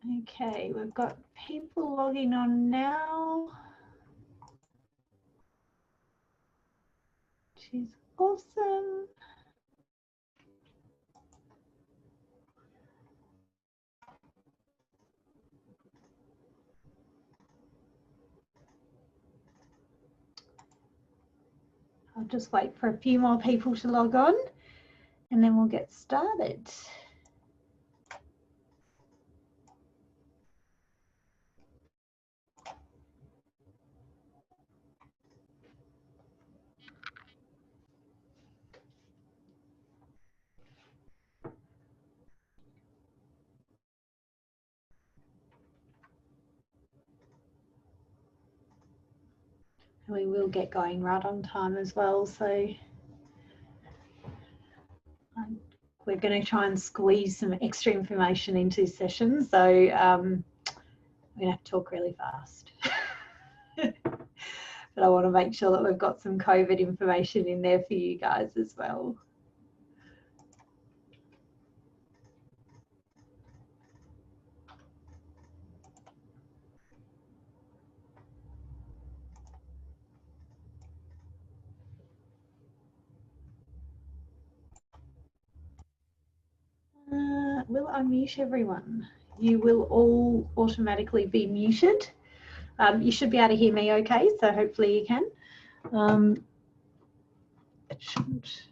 Okay, we've got people logging on now. She's awesome. I'll just wait for a few more people to log on and then we'll get started. We will get going right on time as well, so we're going to try and squeeze some extra information into this session, so we're going to have to talk really fast. But I want to make sure that we've got some COVID information in there for you guys as well. Will I mute everyone? You will all automatically be muted. You should be able to hear me okay, so hopefully you can. It shouldn't.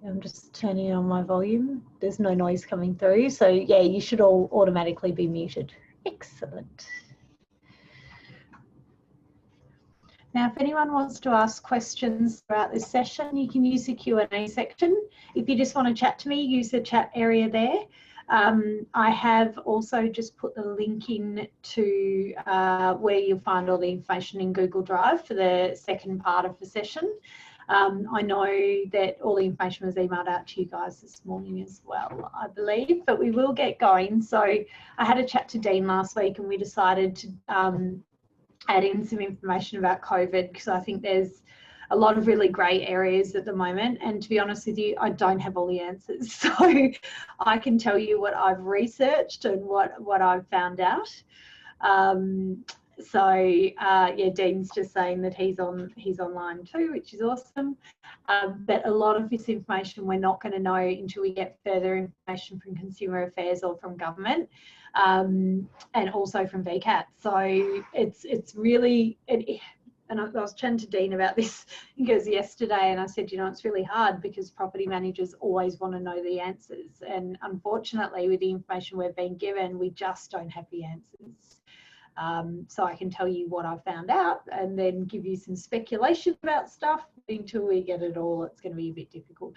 I'm just turning on my volume. There's no noise coming through, so yeah, you should all automatically be muted. Excellent. Now, if anyone wants to ask questions throughout this session, you can use the Q&A section. If you just want to chat to me, use the chat area there. I have also just put the link in to where you'll find all the information in Google Drive for the second part of the session. I know that all the information was emailed out to you guys this morning as well, I believe, but we will get going. So I had a chat to Dean last week and we decided to add in some information about COVID because I think there's a lot of really grey areas at the moment, and to be honest with you, I don't have all the answers. So I can tell you what I've researched and what I've found out. Yeah, Dean's just saying that he's online too, which is awesome. But a lot of this information we're not going to know until we get further information from Consumer Affairs or from government, and also from VCAT. So it's really, and I was chatting to Dean about this, he goes, yesterday, and I said, you know, it's really hard because property managers always want to know the answers. And unfortunately, with the information we've been given, we just don't have the answers. So I can tell you what I found out and then give you some speculation about stuff. Until we get it all, it's going to be a bit difficult.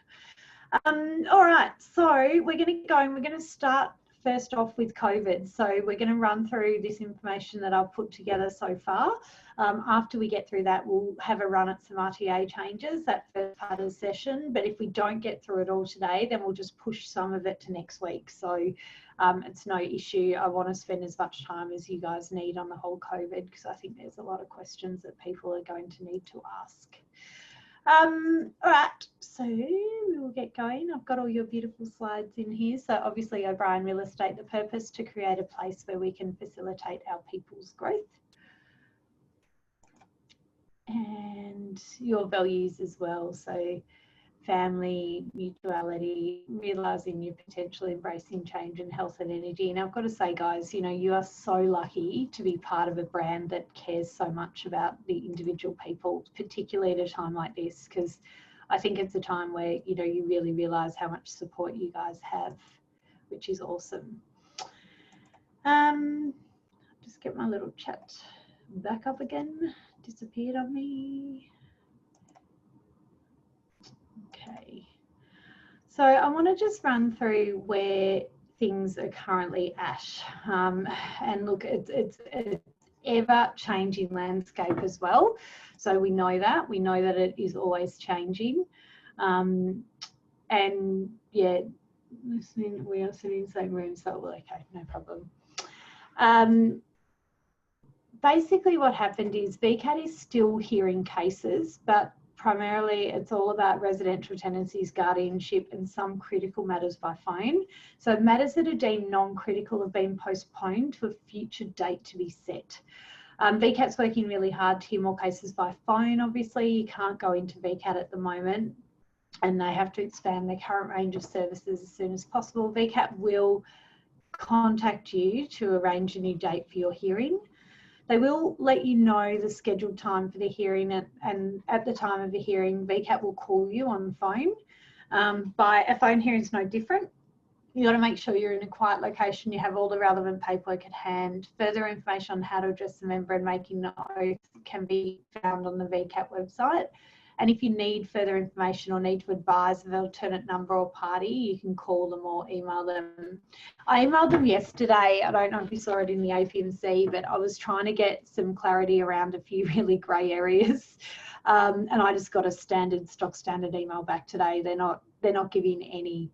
All right, so we're going to go and we're going to start first off with COVID. So we're going to run through this information that I've put together so far. After we get through that, we'll have a run at some RTA changes, that first part of the session. But if we don't get through it all today, then we'll just push some of it to next week. So it's no issue. I want to spend as much time as you guys need on the whole COVID because I think there's a lot of questions that people are going to need to ask. All right, so we will get going. I've got all your beautiful slides in here. So obviously O'Brien Real Estate, the purpose to create a place where we can facilitate our people's growth and your values as well. So family, mutuality, realising your potential, embracing change and health and energy. And I've got to say, guys, you know, you are so lucky to be part of a brand that cares so much about the individual people, particularly at a time like this, because I think it's a time where, you know, you really realise how much support you guys have, which is awesome. Just get my little chat back up again. Disappeared on me. Okay, so I want to just run through where things are currently at. And look, it's an ever-changing landscape as well. So we know that it is always changing. And yeah, we are sitting in the same room, so okay, no problem. Basically what happened is VCAT is still hearing cases, but primarily it's all about residential tenancies, guardianship, and some critical matters by phone. So matters that are deemed non-critical have been postponed to a future date to be set. VCAT's working really hard to hear more cases by phone. Obviously, you can't go into VCAT at the moment, and they have to expand their current range of services as soon as possible. VCAT will contact you to arrange a new date for your hearing. They will let you know the scheduled time for the hearing, and at the time of the hearing, VCAT will call you on the phone. By a phone hearing is no different. You got to make sure you're in a quiet location, you have all the relevant paperwork at hand. Further information on how to address the member and making the oath can be found on the VCAT website. And if you need further information or need to advise of an alternate number or party, you can call them or email them. I emailed them yesterday. I don't know if you saw it in the APMC, but I was trying to get some clarity around a few really grey areas. And I just got a stock standard email back today. They're not giving any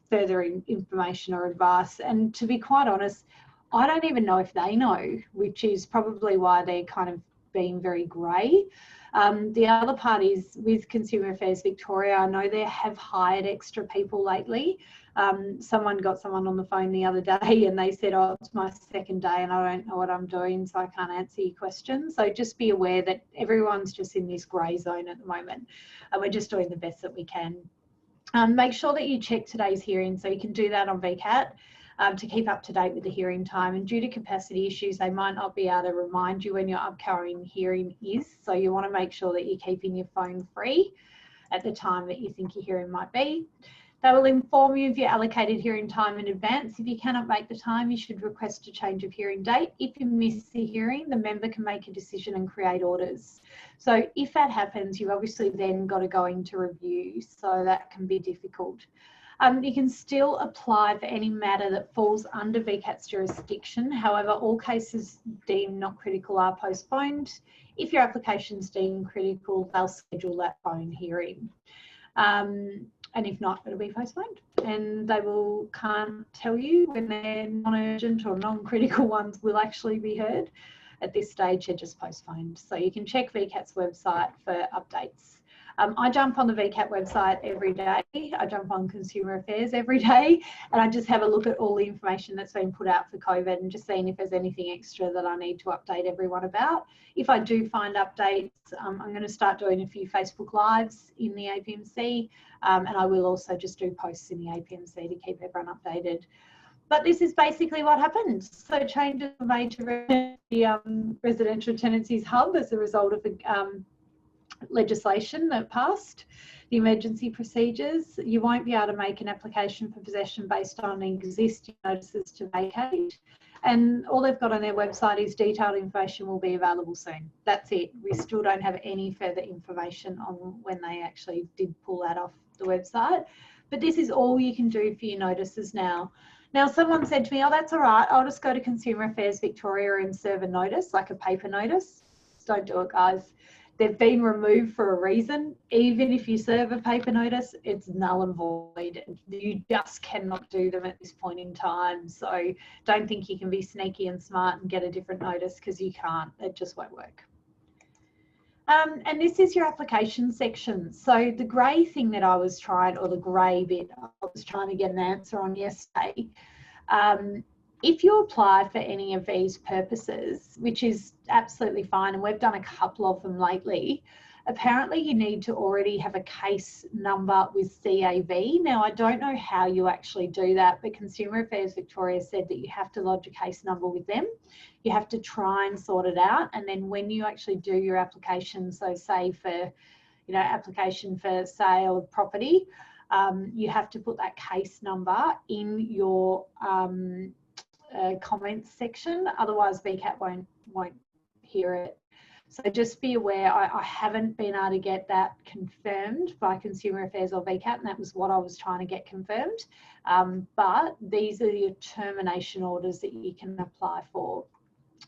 further information or advice. And to be quite honest, I don't even know if they know, which is probably why they're kind of being very grey. The other parties with Consumer Affairs Victoria, I know they have hired extra people lately. Someone got someone on the phone the other day and they said, oh, it's my second day and I don't know what I'm doing, so I can't answer your questions. So just be aware that everyone's just in this grey zone at the moment, and we're just doing the best that we can. Make sure that you check today's hearing, so you can do that on VCAT to keep up to date with the hearing time. And due to capacity issues, they might not be able to remind you when your upcoming hearing is. So you want to make sure that you're keeping your phone free at the time that you think your hearing might be. They will inform you of your allocated hearing time in advance. If you cannot make the time, you should request a change of hearing date. If you miss the hearing, the member can make a decision and create orders. So if that happens, you've obviously then got to go into review, so that can be difficult. You can still apply for any matter that falls under VCAT's jurisdiction. However, all cases deemed not critical are postponed. If your application's deemed critical, they'll schedule that phone hearing. And if not, it'll be postponed. And they can't tell you when their non-urgent or non-critical ones will actually be heard. At this stage, they're just postponed. So you can check VCAT's website for updates. I jump on the VCAT website every day. I jump on Consumer Affairs every day, and I just have a look at all the information that's been put out for COVID and just seeing if there's anything extra that I need to update everyone about. If I do find updates, I'm going to start doing a few Facebook Lives in the APMC, and I will also just do posts in the APMC to keep everyone updated. But this is basically what happened. So changes were made to the residential tenancies hub as a result of the legislation that passed, the emergency procedures. You won't be able to make an application for possession based on existing notices to vacate. And all they've got on their website is detailed information will be available soon. That's it. We still don't have any further information on when they actually did pull that off the website. But this is all you can do for your notices now. Now, someone said to me, oh, that's all right, I'll just go to Consumer Affairs Victoria and serve a notice, like a paper notice. Don't do it, guys. They've been removed for a reason. Even if you serve a paper notice, it's null and void. You just cannot do them at this point in time. So don't think you can be sneaky and smart and get a different notice, because you can't. It just won't work. And this is your application section. So the grey thing that I was trying, or the grey bit I was trying to get an answer on yesterday, if you apply for any of these purposes, which is absolutely fine, and we've done a couple of them lately, apparently you need to already have a case number with CAV. Now, I don't know how you actually do that, but Consumer Affairs Victoria said that you have to lodge a case number with them. You have to try and sort it out. And then when you actually do your application, so say for, application for sale of property, you have to put that case number in your comments section, otherwise VCAT won't hear it. So just be aware, I haven't been able to get that confirmed by Consumer Affairs or VCAT, and that was what I was trying to get confirmed. But these are your termination orders that you can apply for.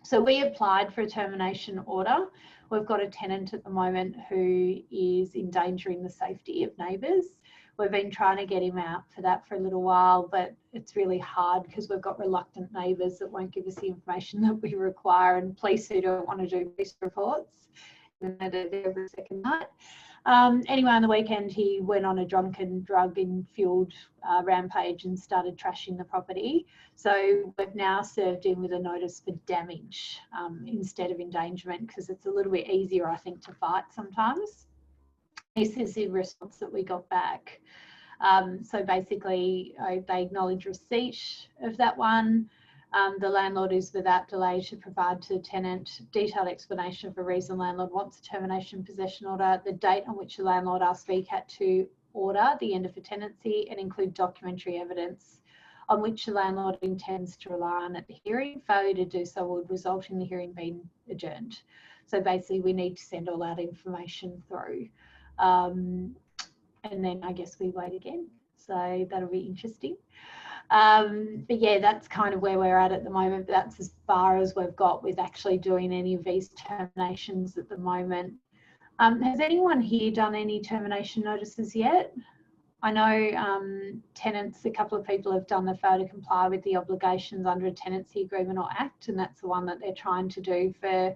So we applied for a termination order. We've got a tenant at the moment who is endangering the safety of neighbours. We've been trying to get him out for that for a little while, but it's really hard because we've got reluctant neighbours that won't give us the information that we require, and police who don't want to do police reports, even though they're there every second night. Anyway, on the weekend, he went on a drunken, drug-fueled rampage and started trashing the property. So we've now served him with a notice for damage instead of endangerment, because it's a little bit easier, I think, to fight sometimes. This is the response that we got back. So basically, they acknowledge receipt of that one. The landlord is without delay to provide to the tenant detailed explanation of the reason landlord wants a termination possession order, the date on which the landlord asked VCAT to order the end of a tenancy, and include documentary evidence on which the landlord intends to rely on at the hearing. Failure to do so would result in the hearing being adjourned. So basically, we need to send all that information through. And then I guess we wait again. So that'll be interesting. But yeah, that's kind of where we're at the moment. But that's as far as we've got with actually doing any of these terminations at the moment. Has anyone here done any termination notices yet? I know tenants, a couple of people have done the fail to comply with the obligations under a tenancy agreement or act, and that's the one that they're trying to do for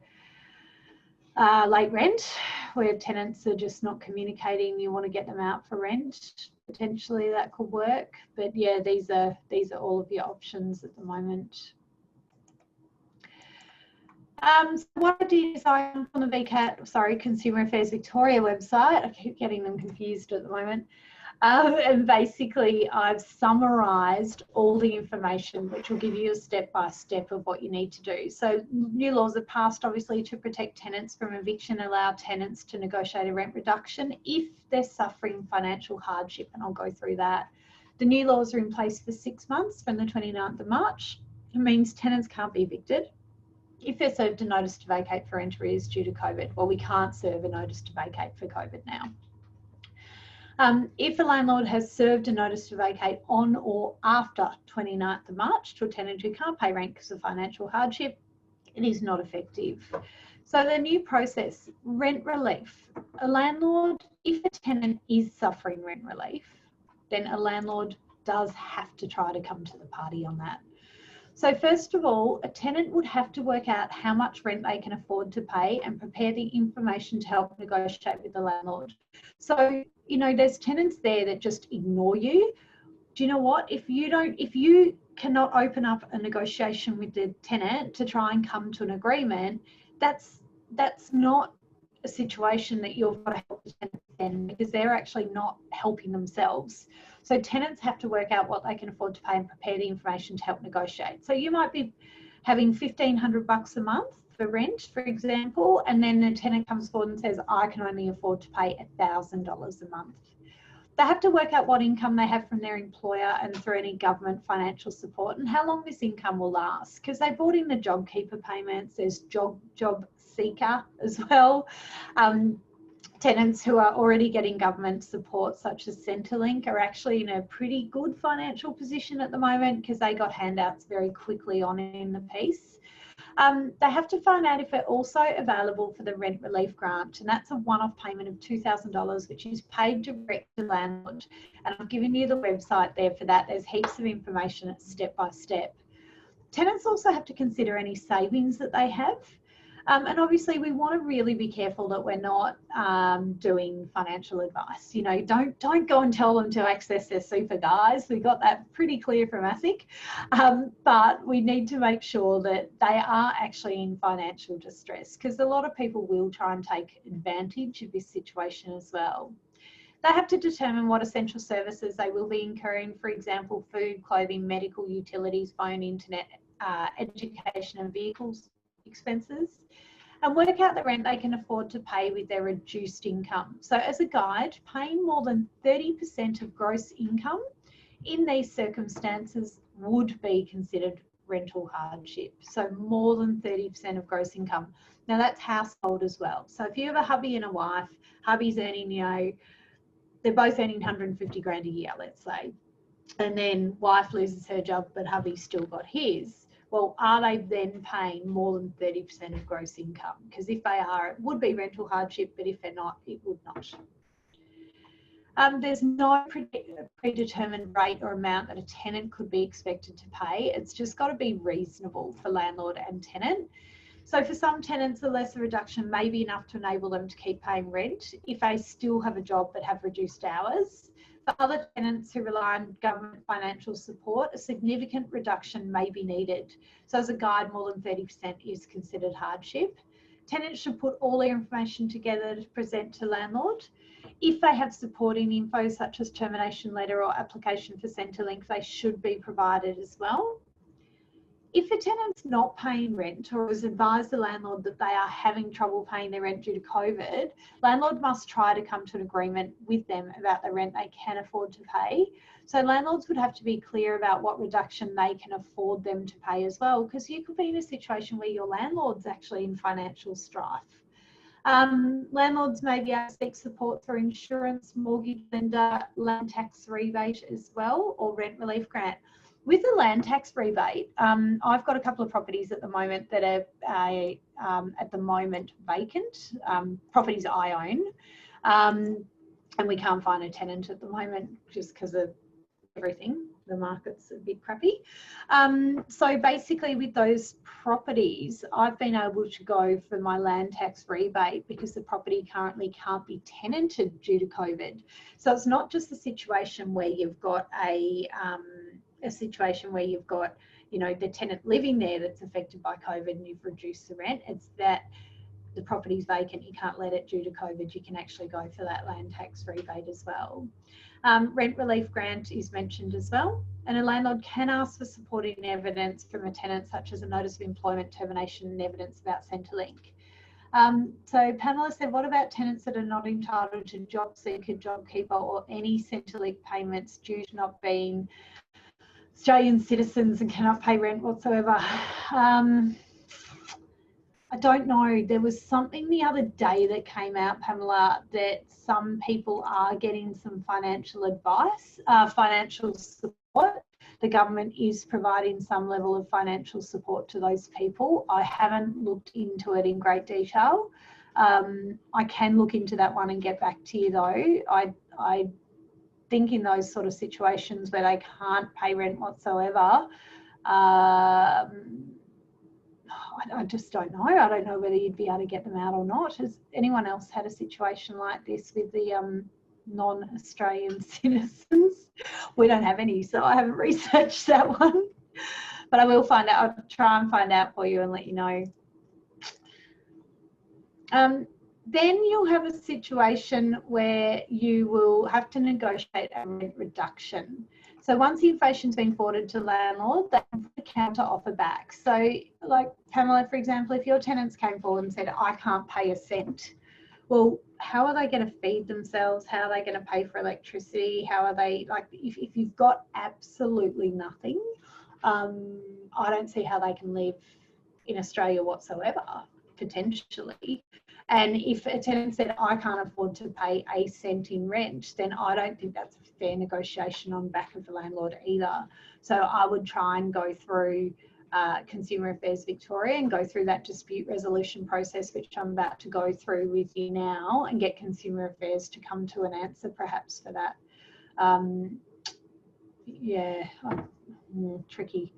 late rent, where tenants are just not communicating. You want to get them out for rent. Potentially that could work, but yeah, these are all of your options at the moment. So what I did is I went on the VCAT, Consumer Affairs Victoria website. I keep getting them confused at the moment. And basically I've summarised all the information, which will give you a step-by-step of what you need to do. So new laws are passed, obviously, to protect tenants from eviction, allow tenants to negotiate a rent reduction if they're suffering financial hardship, and I'll go through that. The new laws are in place for 6 months from the 29th of March. It means tenants can't be evicted if they're served a notice to vacate for rent arrears due to COVID. Well, we can't serve a notice to vacate for COVID now. If a landlord has served a notice to vacate on or after 29th of March to a tenant who can't pay rent because of financial hardship, it is not effective. So the new process, rent relief. A landlord, if a tenant is suffering rent relief, then a landlord does have to try to come to the party on that. So first of all, a tenant would have to work out how much rent they can afford to pay and prepare the information to help negotiate with the landlord. So, you know, there's tenants there that just ignore you. Do you know what? If you cannot open up a negotiation with the tenant to try and come to an agreement, that's not a situation that you've got to help the tenant in, because they're actually not helping themselves. So tenants have to work out what they can afford to pay and prepare the information to help negotiate. So you might be having $1,500 a month for rent, for example, and then the tenant comes forward and says, I can only afford to pay $1,000 a month. They have to work out what income they have from their employer and through any government financial support, and how long this income will last, because they brought in the JobKeeper payments. There's job seeker as well. Tenants who are already getting government support, such as Centrelink, are actually in a pretty good financial position at the moment, because they got handouts very quickly on in the piece. They have to find out if they're also available for the rent relief grant, and that's a one-off payment of $2,000, which is paid direct to landlord. And I've given you the website there for that. There's heaps of information step by step. Tenants also have to consider any savings that they have. And obviously we want to really be careful that we're not doing financial advice. You know, don't go and tell them to access their super, guys. We got that pretty clear from ASIC. But we need to make sure that they are actually in financial distress, because a lot of people will try and take advantage of this situation as well. They have to determine what essential services they will be incurring, for example, food, clothing, medical, utilities, phone, internet, education and vehicles expenses, and work out the rent they can afford to pay with their reduced income. So as a guide, paying more than 30% of gross income in these circumstances would be considered rental hardship. So more than 30% of gross income. Now that's household as well. So if you have a hubby and a wife, hubby's earning, you know, they're both earning 150 grand a year, let's say, and then wife loses her job, but hubby's still got his. Well, are they then paying more than 30% of gross income? Because if they are, it would be rental hardship, but if they're not, it would not. There's no predetermined rate or amount that a tenant could be expected to pay. It's just got to be reasonable for landlord and tenant. So for some tenants, a lesser reduction may be enough to enable them to keep paying rent if they still have a job but have reduced hours. For other tenants who rely on government financial support, a significant reduction may be needed. So as a guide, more than 30% is considered hardship. Tenants should put all their information together to present to landlord. If they have supporting info such as termination letter or application for Centrelink, they should be provided as well. If a tenant's not paying rent or has advised the landlord that they are having trouble paying their rent due to COVID, landlord must try to come to an agreement with them about the rent they can afford to pay. So landlords would have to be clear about what reduction they can afford them to pay as well, because you could be in a situation where your landlord's actually in financial strife. Landlords may be able to seek support through insurance, mortgage lender, land tax rebate as well, or rent relief grant. With the land tax rebate, I've got a couple of properties at the moment that are at the moment vacant, properties I own, and we can't find a tenant at the moment just because of everything. The market's a bit crappy. So basically with those properties, I've been able to go for my land tax rebate because the property currently can't be tenanted due to COVID. So it's not just a situation where you've got a situation where you've got, you know, the tenant living there that's affected by COVID and you've reduced the rent. It's that the property's vacant, you can't let it due to COVID, you can actually go for that land tax rebate as well. Rent relief grant is mentioned as well, and a landlord can ask for supporting evidence from a tenant such as a notice of employment termination and evidence about Centrelink. So Pamela said, what about tenants that are not entitled to job seeker, JobKeeper or any Centrelink payments due to not being Australian citizens and cannot pay rent whatsoever? I don't know. There was something the other day that came out, Pamela, that some people are getting some financial advice, financial support. The government is providing some level of financial support to those people. I haven't looked into it in great detail. I can look into that one and get back to you though. I think in those sort of situations where they can't pay rent whatsoever, I just don't know. I don't know whether you'd be able to get them out or not. Has anyone else had a situation like this with the non-Australian citizens? We don't have any, so I haven't researched that one. But I will find out. I'll try and find out for you and let you know. Then you'll have a situation where you will have to negotiate a rent reduction. So once the information's been forwarded to the landlord, they can put a counter offer back. So like Pamela, for example, if your tenants came forward and said, I can't pay a cent, well, how are they going to feed themselves? How are they going to pay for electricity? How are they, like, if you've got absolutely nothing, I don't see how they can live in Australia whatsoever, potentially. And if a tenant said, I can't afford to pay a cent in rent, then I don't think that's a fair negotiation on back of the landlord either. So I would try and go through Consumer Affairs Victoria and go through that dispute resolution process, which I'm about to go through with you now, and get Consumer Affairs to come to an answer perhaps for that. Tricky.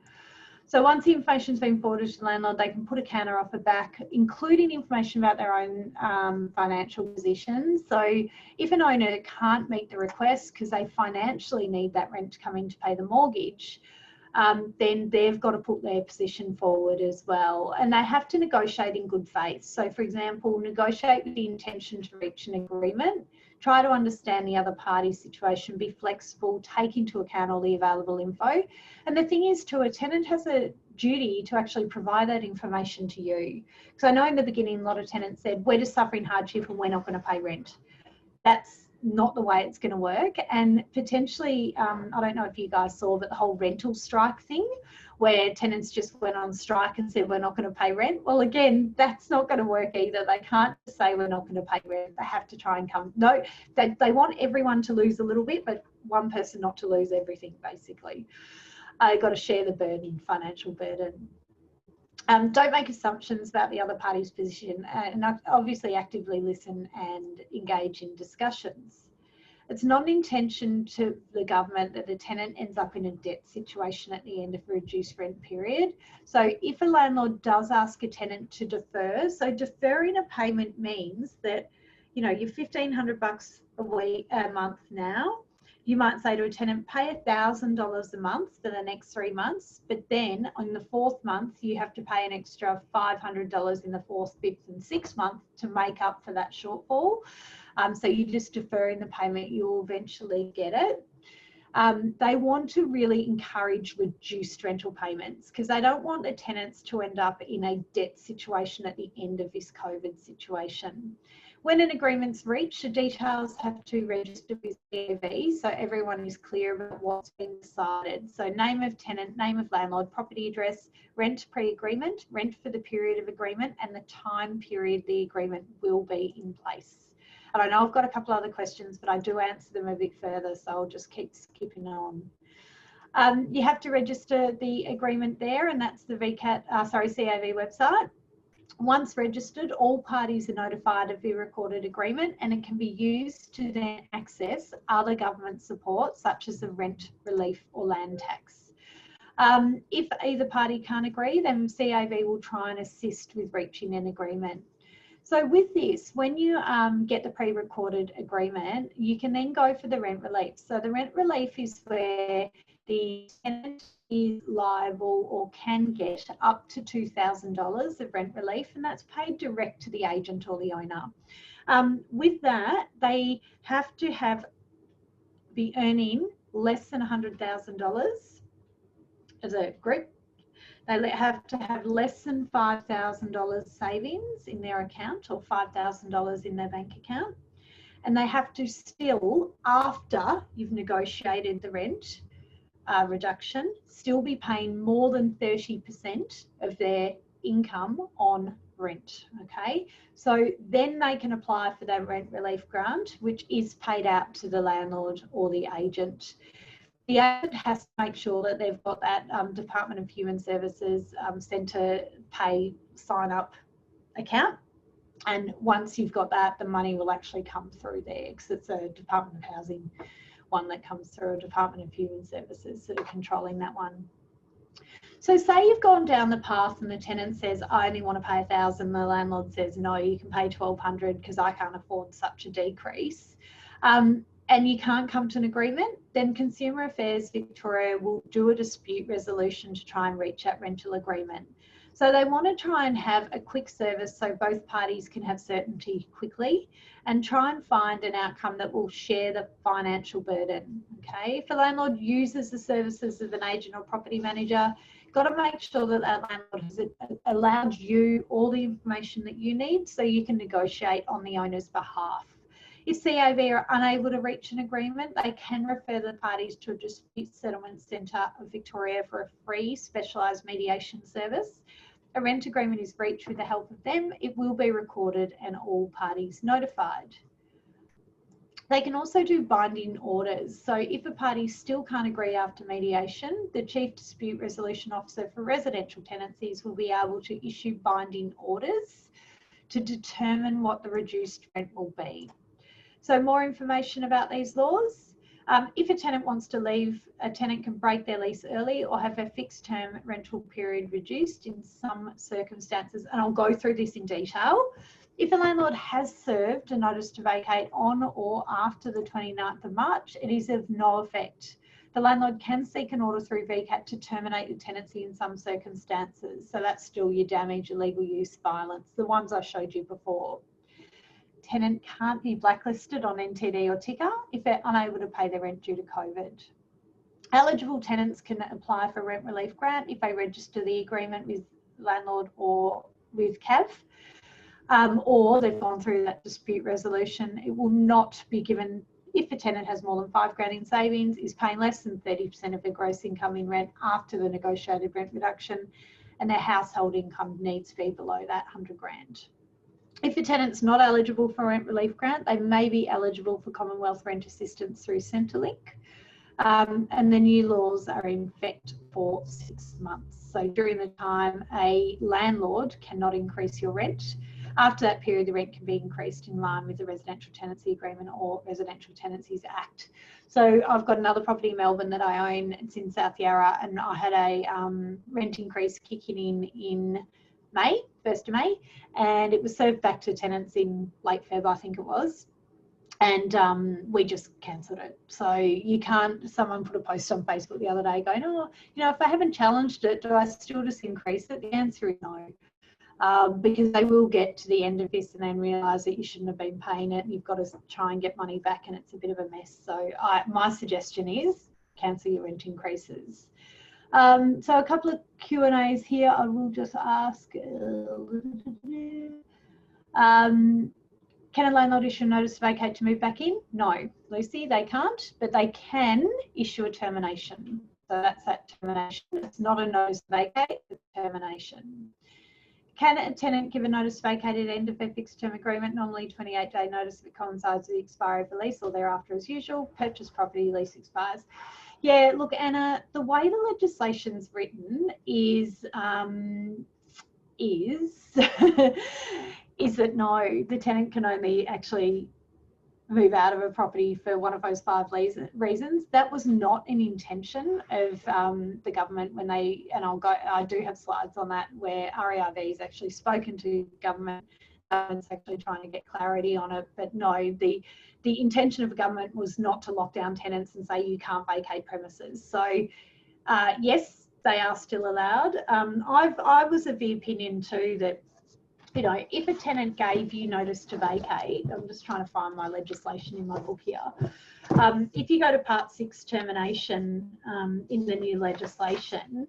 So once the information's been forwarded to the landlord, they can put a counter offer back, including information about their own financial position. So if an owner can't meet the request because they financially need that rent to come in to pay the mortgage, then they've got to put their position forward as well. And they have to negotiate in good faith. So for example, negotiate with the intention to reach an agreement, try to understand the other party's situation, be flexible, take into account all the available info. And the thing is too, a tenant has a duty to actually provide that information to you. Because I know in the beginning, a lot of tenants said, we're just suffering hardship and we're not going to pay rent. That's not the way it's going to work. And potentially, I don't know if you guys saw, but the whole rental strike thing, where tenants just went on strike and said, we're not going to pay rent. Well, again, that's not going to work either. They can't just say we're not going to pay rent. They have to try and come. No, they want everyone to lose a little bit, but one person not to lose everything, basically. Got to share the burden, financial burden. Don't make assumptions about the other party's position, and obviously actively listen and engage in discussions. It's not an intention to the government that the tenant ends up in a debt situation at the end of a reduced rent period. So if a landlord does ask a tenant to defer, so deferring a payment means that, you know, you're $1,500 a month now. You might say to a tenant, pay $1,000 a month for the next 3 months, but then on the fourth month, you have to pay an extra $500 in the fourth, fifth, and sixth month to make up for that shortfall. So you just defer in the payment, you'll eventually get it. They want to really encourage reduced rental payments because they don't want the tenants to end up in a debt situation at the end of this COVID situation. When an agreement's reached, the details have to register with CAV so everyone is clear about what's been decided. So name of tenant, name of landlord, property address, rent pre-agreement, rent for the period of agreement, and the time period the agreement will be in place. And I know I've got a couple other questions, but I do answer them a bit further, so I'll just keep skipping on. You have to register the agreement there, and that's the CAV website. Once registered, all parties are notified of the recorded agreement, and it can be used to then access other government support, such as the rent relief or land tax. If either party can't agree, then CAV will try and assist with reaching an agreement. So with this, when you get the pre-recorded agreement, you can then go for the rent relief. So the rent relief is where the tenant is liable or can get up to $2,000 of rent relief, and that's paid direct to the agent or the owner. With that, they have to be earning less than $100,000 as a group. They have to have less than $5,000 savings in their account or $5,000 in their bank account. And they have to still, after you've negotiated the rent reduction, still be paying more than 30% of their income on rent, okay? So then they can apply for their rent relief grant, which is paid out to the landlord or the agent. The agent has to make sure that they've got that Department of Human Services Centre Pay sign-up account. And once you've got that, the money will actually come through there because it's a Department of Housing one that comes through, a Department of Human Services that are controlling that one. So say you've gone down the path and the tenant says, I only want to pay $1,000. The landlord says, no, you can pay $1,200 because I can't afford such a decrease. And you can't come to an agreement, then Consumer Affairs Victoria will do a dispute resolution to try and reach that rental agreement. So they want to try and have a quick service so both parties can have certainty quickly and try and find an outcome that will share the financial burden. Okay, if a landlord uses the services of an agent or property manager, you've got to make sure that that landlord has allowed you all the information that you need so you can negotiate on the owner's behalf. If CAV are unable to reach an agreement, they can refer the parties to a Dispute Settlement Centre of Victoria for a free specialised mediation service. A rent agreement is reached with the help of them. It will be recorded and all parties notified. They can also do binding orders. So if a party still can't agree after mediation, the Chief Dispute Resolution Officer for residential tenancies will be able to issue binding orders to determine what the reduced rent will be. So more information about these laws. If a tenant wants to leave, a tenant can break their lease early or have a fixed term rental period reduced in some circumstances. And I'll go through this in detail. If a landlord has served a notice to vacate on or after the 29th of March, it is of no effect. The landlord can seek an order through VCAT to terminate the tenancy in some circumstances. So that's still your damage, illegal use, violence, the ones I showed you before. Tenant can't be blacklisted on NTD or ticker if they're unable to pay their rent due to COVID. Eligible tenants can apply for rent relief grant if they register the agreement with landlord or with CAV, or they've gone through that dispute resolution. It will not be given if a tenant has more than $5,000 in savings, is paying less than 30% of their gross income in rent after the negotiated rent reduction, and their household income needs to be below that $100,000. If a tenant's not eligible for rent relief grant, they may be eligible for Commonwealth Rent Assistance through Centrelink. And the new laws are in effect for 6 months. So during the time, a landlord cannot increase your rent. After that period, the rent can be increased in line with the Residential Tenancy Agreement or Residential Tenancies Act. So I've got another property in Melbourne that I own. It's in South Yarra, and I had a rent increase kicking in May, 1st of May, and it was served back to tenants in late Feb, I think it was. And we just cancelled it. So you can't, someone put a post on Facebook the other day going, oh, you know, if I haven't challenged it, do I still just increase it? The answer is no. Because they will get to the end of this and then realise that you shouldn't have been paying it and you've got to try and get money back, and it's a bit of a mess. So my suggestion is cancel your rent increases. So a couple of Q&As here. I will just ask. Can a landlord issue a notice to vacate to move back in? No, Lucy, they can't, but they can issue a termination. So that's that termination. It's not a notice to vacate, it's termination. Can a tenant give a notice to vacate at the end of their fixed term agreement? Normally 28-day notice if it coincides with the expiry of the lease or thereafter as usual. Purchase property, lease expires. Yeah, look, Anna, the way the legislation's written is is that no, the tenant can only actually move out of a property for one of those 5 reasons. That was not an intention of the government when they, and I do have slides on that where REIV's actually spoken to government and it's actually trying to get clarity on it. But no, the intention of the government was not to lock down tenants and say you can't vacate premises. So yes, they are still allowed. I was of the opinion too that, you know, if a tenant gave you notice to vacate, I'm just trying to find my legislation in my book here. If you go to Part 6 termination in the new legislation,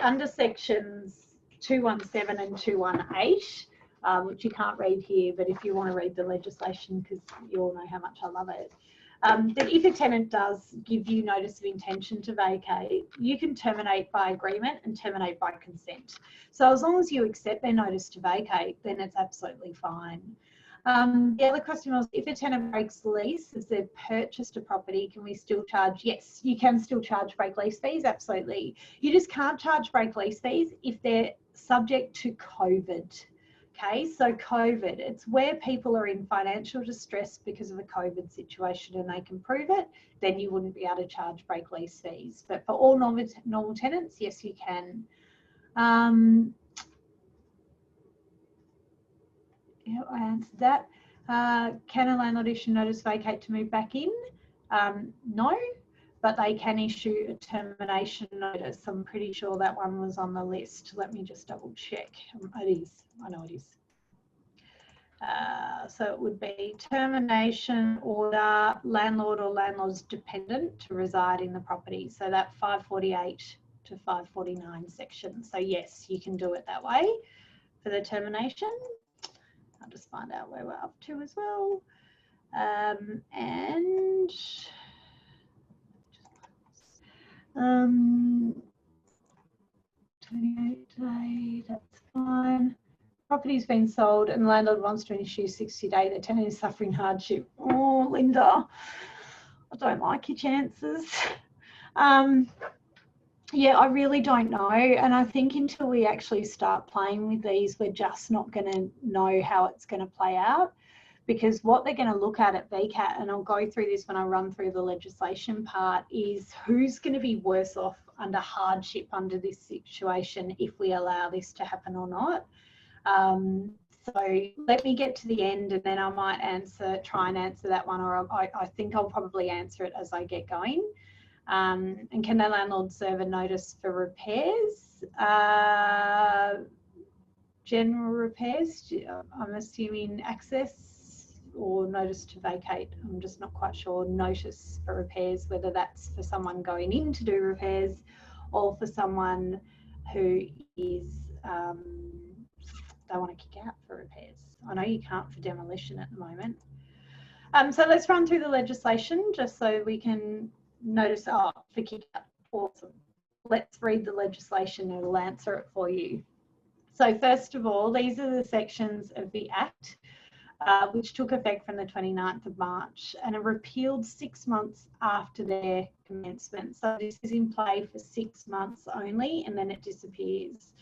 under sections 217 and 218, which you can't read here, but if you want to read the legislation, because you all know how much I love it, that if a tenant does give you notice of intention to vacate, you can terminate by agreement and terminate by consent. So as long as you accept their notice to vacate, then it's absolutely fine. The other question was, if a tenant breaks the lease, as they've purchased a property, can we still charge? Yes, you can still charge break lease fees, absolutely. You just can't charge break lease fees if they're subject to COVID. Okay, so COVID, it's where people are in financial distress because of a COVID situation and they can prove it, then you wouldn't be able to charge break lease fees. But for all normal tenants, yes, you can. Yeah, I answered that. Can a landlord issue notice vacate to move back in? No, but they can issue a termination notice. I'm pretty sure that one was on the list. Let me just double check. It is. I know it is. So it would be termination order, landlord or landlord's dependent to reside in the property. So that 548 to 549 section. So yes, you can do it that way for the termination. I'll just find out where we're up to as well. And 28 day, that's fine. Property's been sold and the landlord wants to issue 60-day. The tenant is suffering hardship. Oh, Linda, I don't like your chances. Yeah, I really don't know. And I think until we actually start playing with these, we're just not going to know how it's going to play out. Because what they're going to look at VCAT, and I'll go through this when I run through the legislation part, is who's going to be worse off under hardship under this situation if we allow this to happen or not. So let me get to the end and then I might try and answer that one, or I think I'll probably answer it as I get going. And can the landlord serve a notice for repairs? General repairs, I'm assuming access or notice to vacate. I'm just not quite sure. Notice for repairs, whether that's for someone going in to do repairs or for someone who is they want to kick out for repairs. I know you can't for demolition at the moment. So let's run through the legislation just so we can notice, oh, for kick out, awesome. Let's read the legislation, it'll answer it for you. So first of all, these are the sections of the Act which took effect from the 29th of March and are repealed 6 months after their commencement. So this is in play for 6 months only and then it disappears.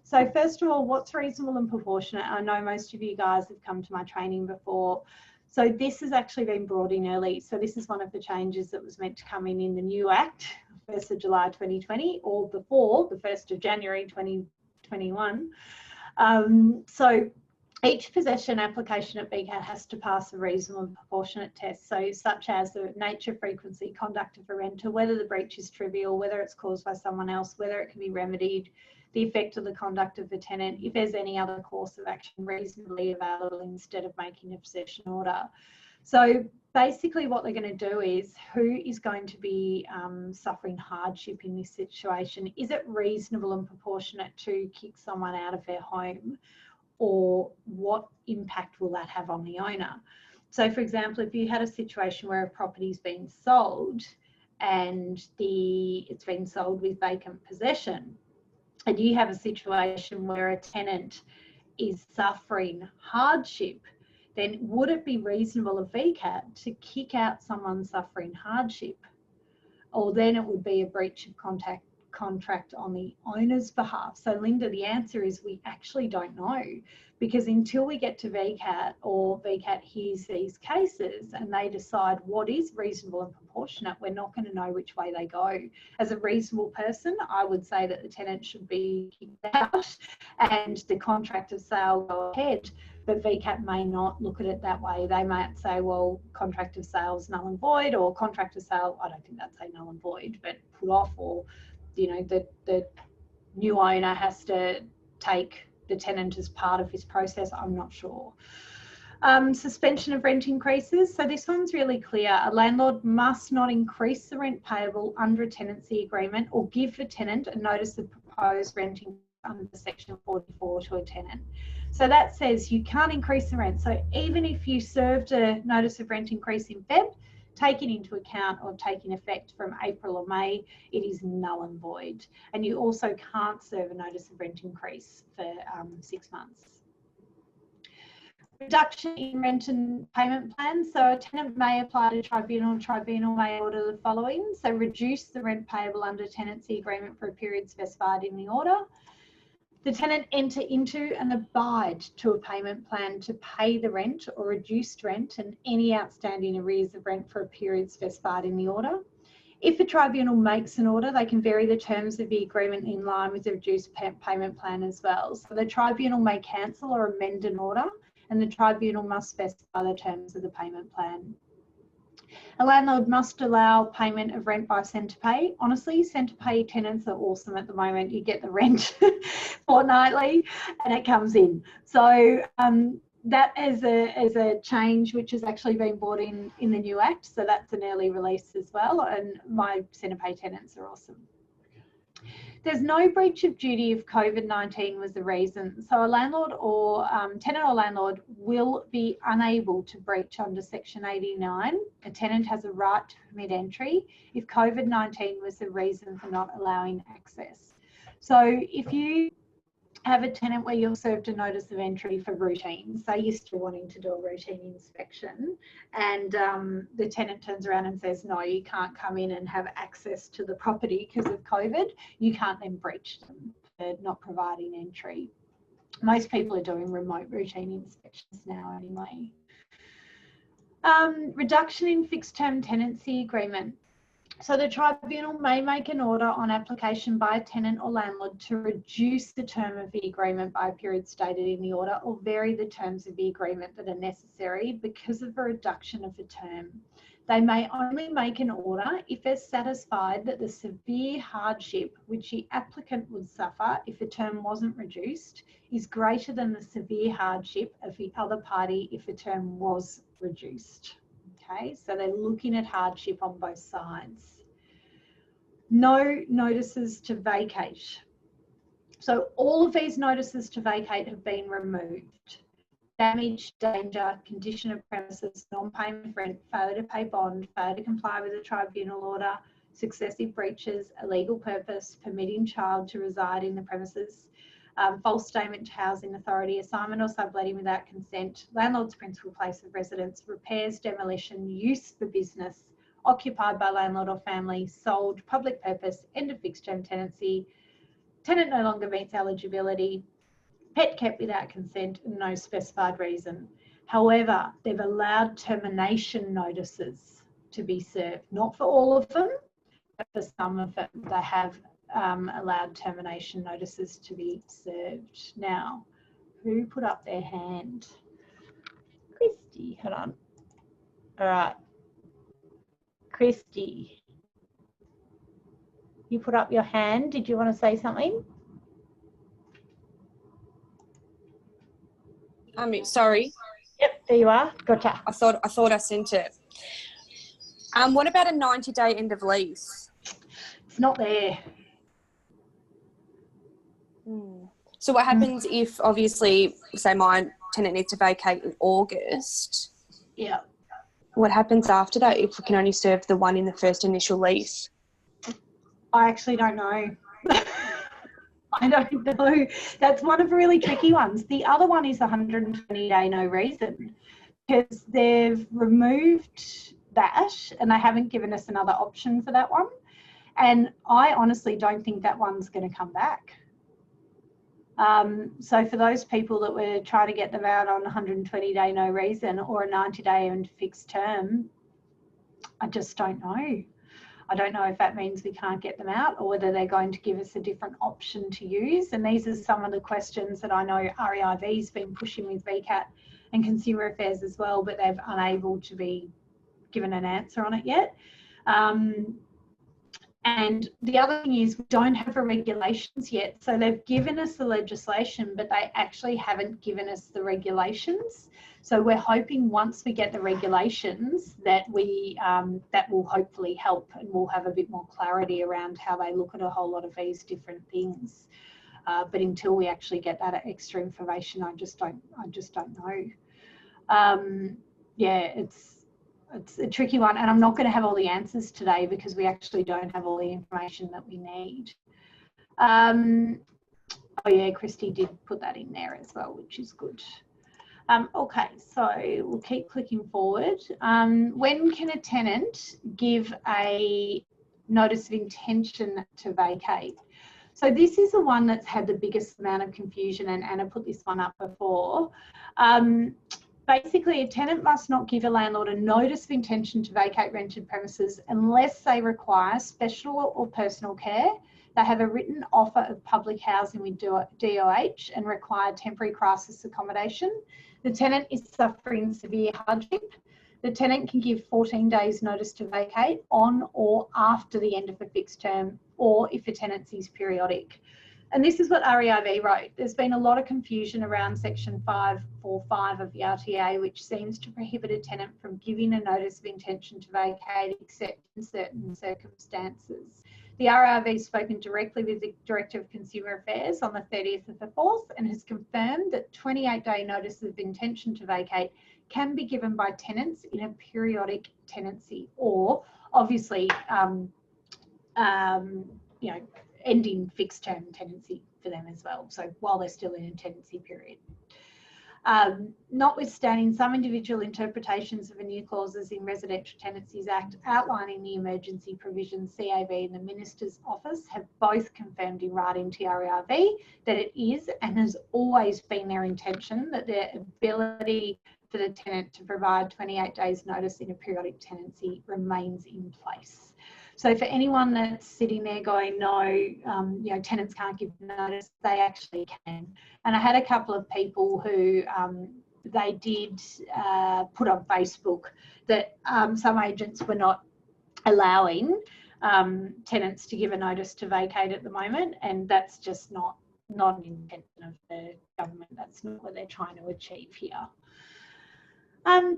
So first of all, what's reasonable and proportionate? I know most of you guys have come to my training before. So this has actually been brought in early. So this is one of the changes that was meant to come in the new Act, 1st of July 2020, or before the 1st of January 2021. So each possession application at VCAT has to pass a reasonable and proportionate test, so such as the nature, frequency, conduct of a renter, whether the breach is trivial, whether it's caused by someone else, whether it can be remedied, the effect of the conduct of the tenant, if there's any other course of action reasonably available instead of making a possession order. So basically what they're going to do is, who is going to be suffering hardship in this situation? Is it reasonable and proportionate to kick someone out of their home? Or what impact will that have on the owner? So for example, if you had a situation where a property's been sold and it's been sold with vacant possession, and you have a situation where a tenant is suffering hardship, then would it be reasonable of VCAT to kick out someone suffering hardship? Or then it would be a breach of contract on the owner's behalf. So Linda, the answer is we actually don't know, because until we get to VCAT, or VCAT hears these cases and they decide what is reasonable and proportionate, we're not going to know which way they go. As a reasonable person, I would say that the tenant should be kicked out and the contract of sale go ahead, but VCAT may not look at it that way. They might say, well, contract of sale is null and void, or contract of sale, I don't think that's a null and void, but put off, or the new owner has to take the tenant as part of his process. I'm not sure. Suspension of rent increases. So this one's really clear. A landlord must not increase the rent payable under a tenancy agreement or give the tenant a notice of proposed rent increase under section 44 to a tenant. So that says you can't increase the rent. So even if you served a notice of rent increase in Feb, taking into account or taking effect from April or May, it is null and void. And you also can't serve a notice of rent increase for 6 months. Reduction in rent and payment plans. So a tenant may apply to tribunal. Tribunal may order the following. So reduce the rent payable under tenancy agreement for a period specified in the order. The tenant enter into and abide to a payment plan to pay the rent or reduced rent and any outstanding arrears of rent for a period specified in the order. If a tribunal makes an order, they can vary the terms of the agreement in line with the reduced payment plan as well. So the tribunal may cancel or amend an order, and the tribunal must specify the terms of the payment plan. A landlord must allow payment of rent by centre-pay. Honestly, centre-pay tenants are awesome at the moment. You get the rent fortnightly and it comes in. So that is a change which has actually been brought in the new Act. So that's an early release as well. And my centre-pay tenants are awesome. There's no breach of duty if COVID-19 was the reason. So a landlord or tenant or landlord will be unable to breach under Section 89. A tenant has a right to permit entry if COVID-19 was the reason for not allowing access. So if you have a tenant where you're served a notice of entry for routine, say you're still wanting to do a routine inspection, and the tenant turns around and says, no, you can't come in and have access to the property because of COVID, you can't then breach them for not providing entry. Most people are doing remote routine inspections now anyway. Reduction in fixed term tenancy agreement. So the tribunal may make an order on application by a tenant or landlord to reduce the term of the agreement by a period stated in the order, or vary the terms of the agreement that are necessary because of a reduction of the term. They may only make an order if they're satisfied that the severe hardship which the applicant would suffer if the term wasn't reduced is greater than the severe hardship of the other party if the term was reduced. Okay, so they're looking at hardship on both sides. No notices to vacate. So all of these notices to vacate have been removed. Damage, danger, condition of premises, non-payment of rent, failure to pay bond, failure to comply with a tribunal order, successive breaches, illegal purpose, permitting child to reside in the premises, false statement to housing authority, assignment or subletting without consent, landlord's principal place of residence, repairs, demolition, use for business, occupied by landlord or family, sold, public purpose, end of fixed term tenancy, tenant no longer meets eligibility, pet kept without consent and no specified reason. However, they've allowed termination notices to be served, not for all of them, but for some of them. They have allowed termination notices to be served. Now, who put up their hand? Christy, hold on. All right. Christy, you put up your hand. Did you want to say something? Sorry. Yep, there you are. Gotcha. I thought I sent it. What about a 90-day end of lease? It's not there. So what happens if, obviously, say my tenant needs to vacate in August? Yeah. What happens after that if we can only serve the one in the first initial lease? I actually don't know. I don't know. That's one of the really tricky ones. The other one is 120-day no reason, because they've removed that and they haven't given us another option for that one. And I honestly don't think that one's going to come back. So for those people that were trying to get them out on 120-day no reason or a 90-day and fixed term, I just don't know. I don't know if that means we can't get them out or whether they're going to give us a different option to use. And these are some of the questions that I know REIV's been pushing with VCAT and Consumer Affairs as well, but they're unable to be given an answer on it yet. And the other thing is we don't have the regulations yet. So they've given us the legislation, but they actually haven't given us the regulations. So we're hoping once we get the regulations that that will hopefully help and we'll have a bit more clarity around how they look at a whole lot of these different things. But until we actually get that extra information, I just don't know. Yeah, it's a tricky one, and I'm not going to have all the answers today because we actually don't have all the information that we need. Oh yeah, Christy did put that in there as well, which is good. Okay, so we'll keep clicking forward. When can a tenant give a notice of intention to vacate? So this is the one that's had the biggest amount of confusion, and Anna put this one up before. Basically, a tenant must not give a landlord a notice of intention to vacate rented premises unless they require special or personal care, they have a written offer of public housing with DOH and require temporary crisis accommodation. The tenant is suffering severe hardship. The tenant can give 14 days notice to vacate on or after the end of a fixed term, or if the tenancy is periodic. And this is what REIV wrote. There's been a lot of confusion around section 545 of the RTA, which seems to prohibit a tenant from giving a notice of intention to vacate except in certain circumstances. The REIV has spoken directly with the Director of Consumer Affairs on the 30th of the 4th and has confirmed that 28-day notice of intention to vacate can be given by tenants in a periodic tenancy, or obviously, you know, ending fixed term tenancy for them as well. So while they're still in a tenancy period. Notwithstanding some individual interpretations of the new clauses in Residential Tenancies Act outlining the emergency provisions, CAV and the Minister's Office have both confirmed in writing to REIV that it is and has always been their intention that their ability for the tenant to provide 28 days notice in a periodic tenancy remains in place. So for anyone that's sitting there going, no, you know, tenants can't give notice, they actually can. And I had a couple of people who they did put on Facebook that some agents were not allowing tenants to give a notice to vacate at the moment, and that's just not an intention of the government. That's not what they're trying to achieve here.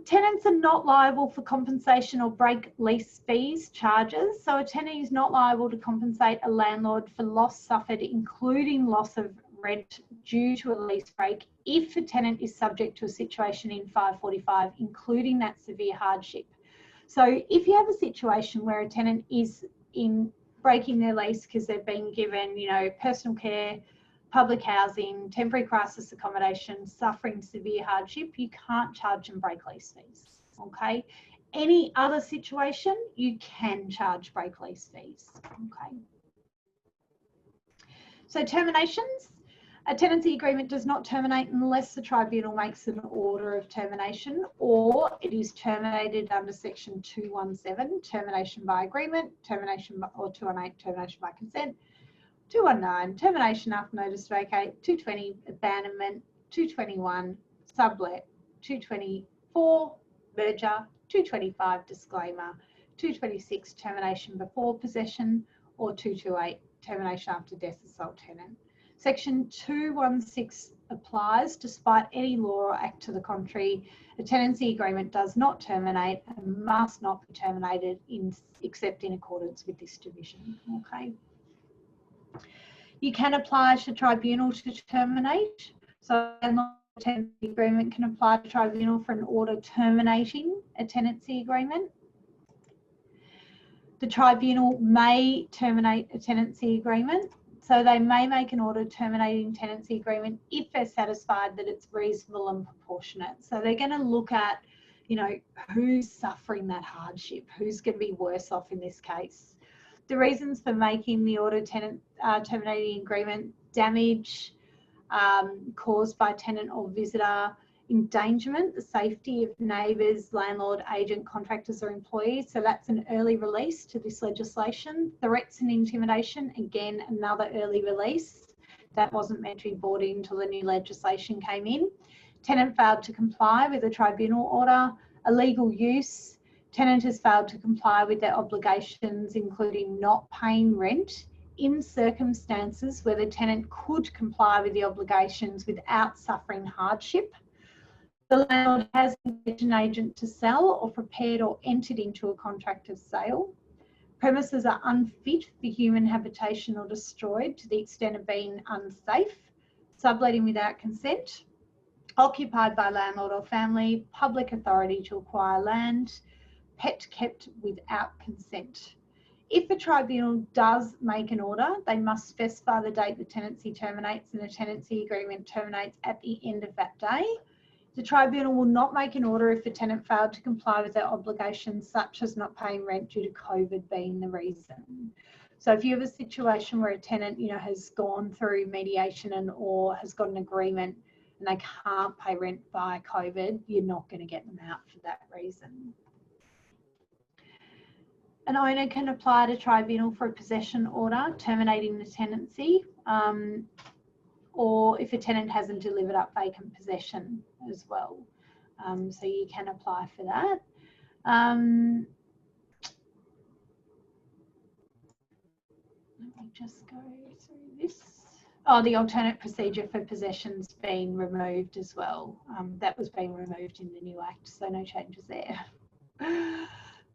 Tenants are not liable for compensation or break lease fees charges. So a tenant is not liable to compensate a landlord for loss suffered, including loss of rent due to a lease break, if a tenant is subject to a situation in 545, including that severe hardship. So if you have a situation where a tenant is in breaking their lease because they've been given, you know, personal care, public housing, temporary crisis accommodation, suffering severe hardship, you can't charge and break lease fees, okay? Any other situation, you can charge break lease fees, okay? So terminations. A tenancy agreement does not terminate unless the tribunal makes an order of termination or it is terminated under section 217, termination by agreement, termination by, or 218, termination by consent, 219, termination after notice to vacate, 220, abandonment, 221, sublet, 224, merger, 225, disclaimer, 226, termination before possession, or 228, termination after death of sole tenant. Section 216 applies despite any law or act to the contrary. A tenancy agreement does not terminate and must not be terminated except in accordance with this division. Okay. You can apply to tribunal to terminate. So a tenancy agreement can apply to tribunal for an order terminating a tenancy agreement. The tribunal may terminate a tenancy agreement. So they may make an order terminating tenancy agreement if they're satisfied that it's reasonable and proportionate. So they're going to look at, you know, who's suffering that hardship, who's going to be worse off in this case. The reasons for making the order terminating agreement: damage caused by tenant or visitor, endangerment, the safety of neighbours, landlord, agent, contractors or employees. So that's an early release to this legislation. Threats and intimidation, again, another early release. That wasn't meant to be brought in until the new legislation came in. Tenant failed to comply with a tribunal order. Illegal use, tenant has failed to comply with their obligations, including not paying rent in circumstances where the tenant could comply with the obligations without suffering hardship. The landlord has engaged an agent to sell or prepared or entered into a contract of sale. Premises are unfit for human habitation or destroyed to the extent of being unsafe. Subletting without consent. Occupied by landlord or family. Public authority to acquire land. Pet kept without consent. If a tribunal does make an order, they must specify the date the tenancy terminates and the tenancy agreement terminates at the end of that day. The tribunal will not make an order if the tenant failed to comply with their obligations, such as not paying rent due to COVID being the reason. So if you have a situation where a tenant, you know, has gone through mediation and or has got an agreement and they can't pay rent by COVID, you're not going to get them out for that reason. An owner can apply to tribunal for a possession order terminating the tenancy, or if a tenant hasn't delivered up vacant possession as well. So you can apply for that. Let me just go through this. Oh, the alternate procedure for possession's been removed as well. That was being removed in the new Act, so no changes there.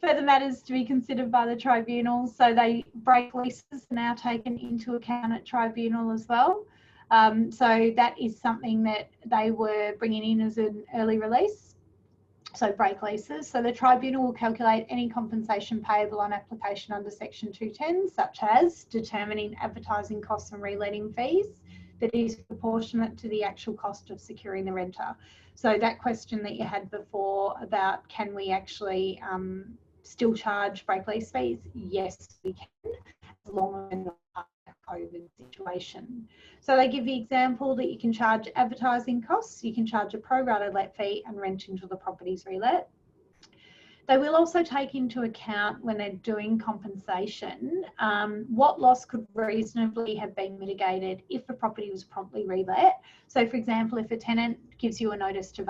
Further matters to be considered by the tribunal. So they break leases now taken into account at tribunal as well. So that is something that they were bringing in as an early release. So break leases. So the tribunal will calculate any compensation payable on application under section 210, such as determining advertising costs and reletting fees that is proportionate to the actual cost of securing the renter. So that question that you had before about can we actually still charge break lease fees? Yes, we can, as long as we're not part of a COVID situation. So they give the example that you can charge advertising costs, you can charge a pro rata let fee and rent until the property's relet. They will also take into account when they're doing compensation, what loss could reasonably have been mitigated if the property was promptly relet. So for example, if a tenant gives you a notice of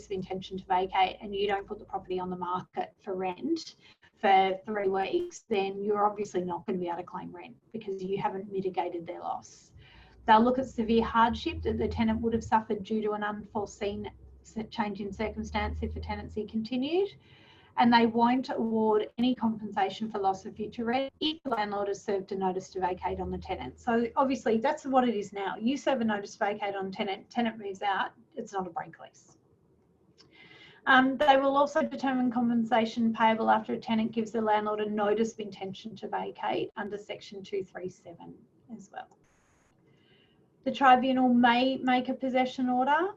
intention to vacate and you don't put the property on the market for rent for 3 weeks, then you're obviously not going to be able to claim rent because you haven't mitigated their loss. They'll look at severe hardship that the tenant would have suffered due to an unforeseen change in circumstance if the tenancy continued. And they won't award any compensation for loss of future rent if the landlord has served a notice to vacate on the tenant. So obviously that's what it is now. You serve a notice to vacate on tenant, tenant moves out, it's not a break lease. They will also determine compensation payable after a tenant gives the landlord a notice of intention to vacate under section 237 as well. The tribunal may make a possession order,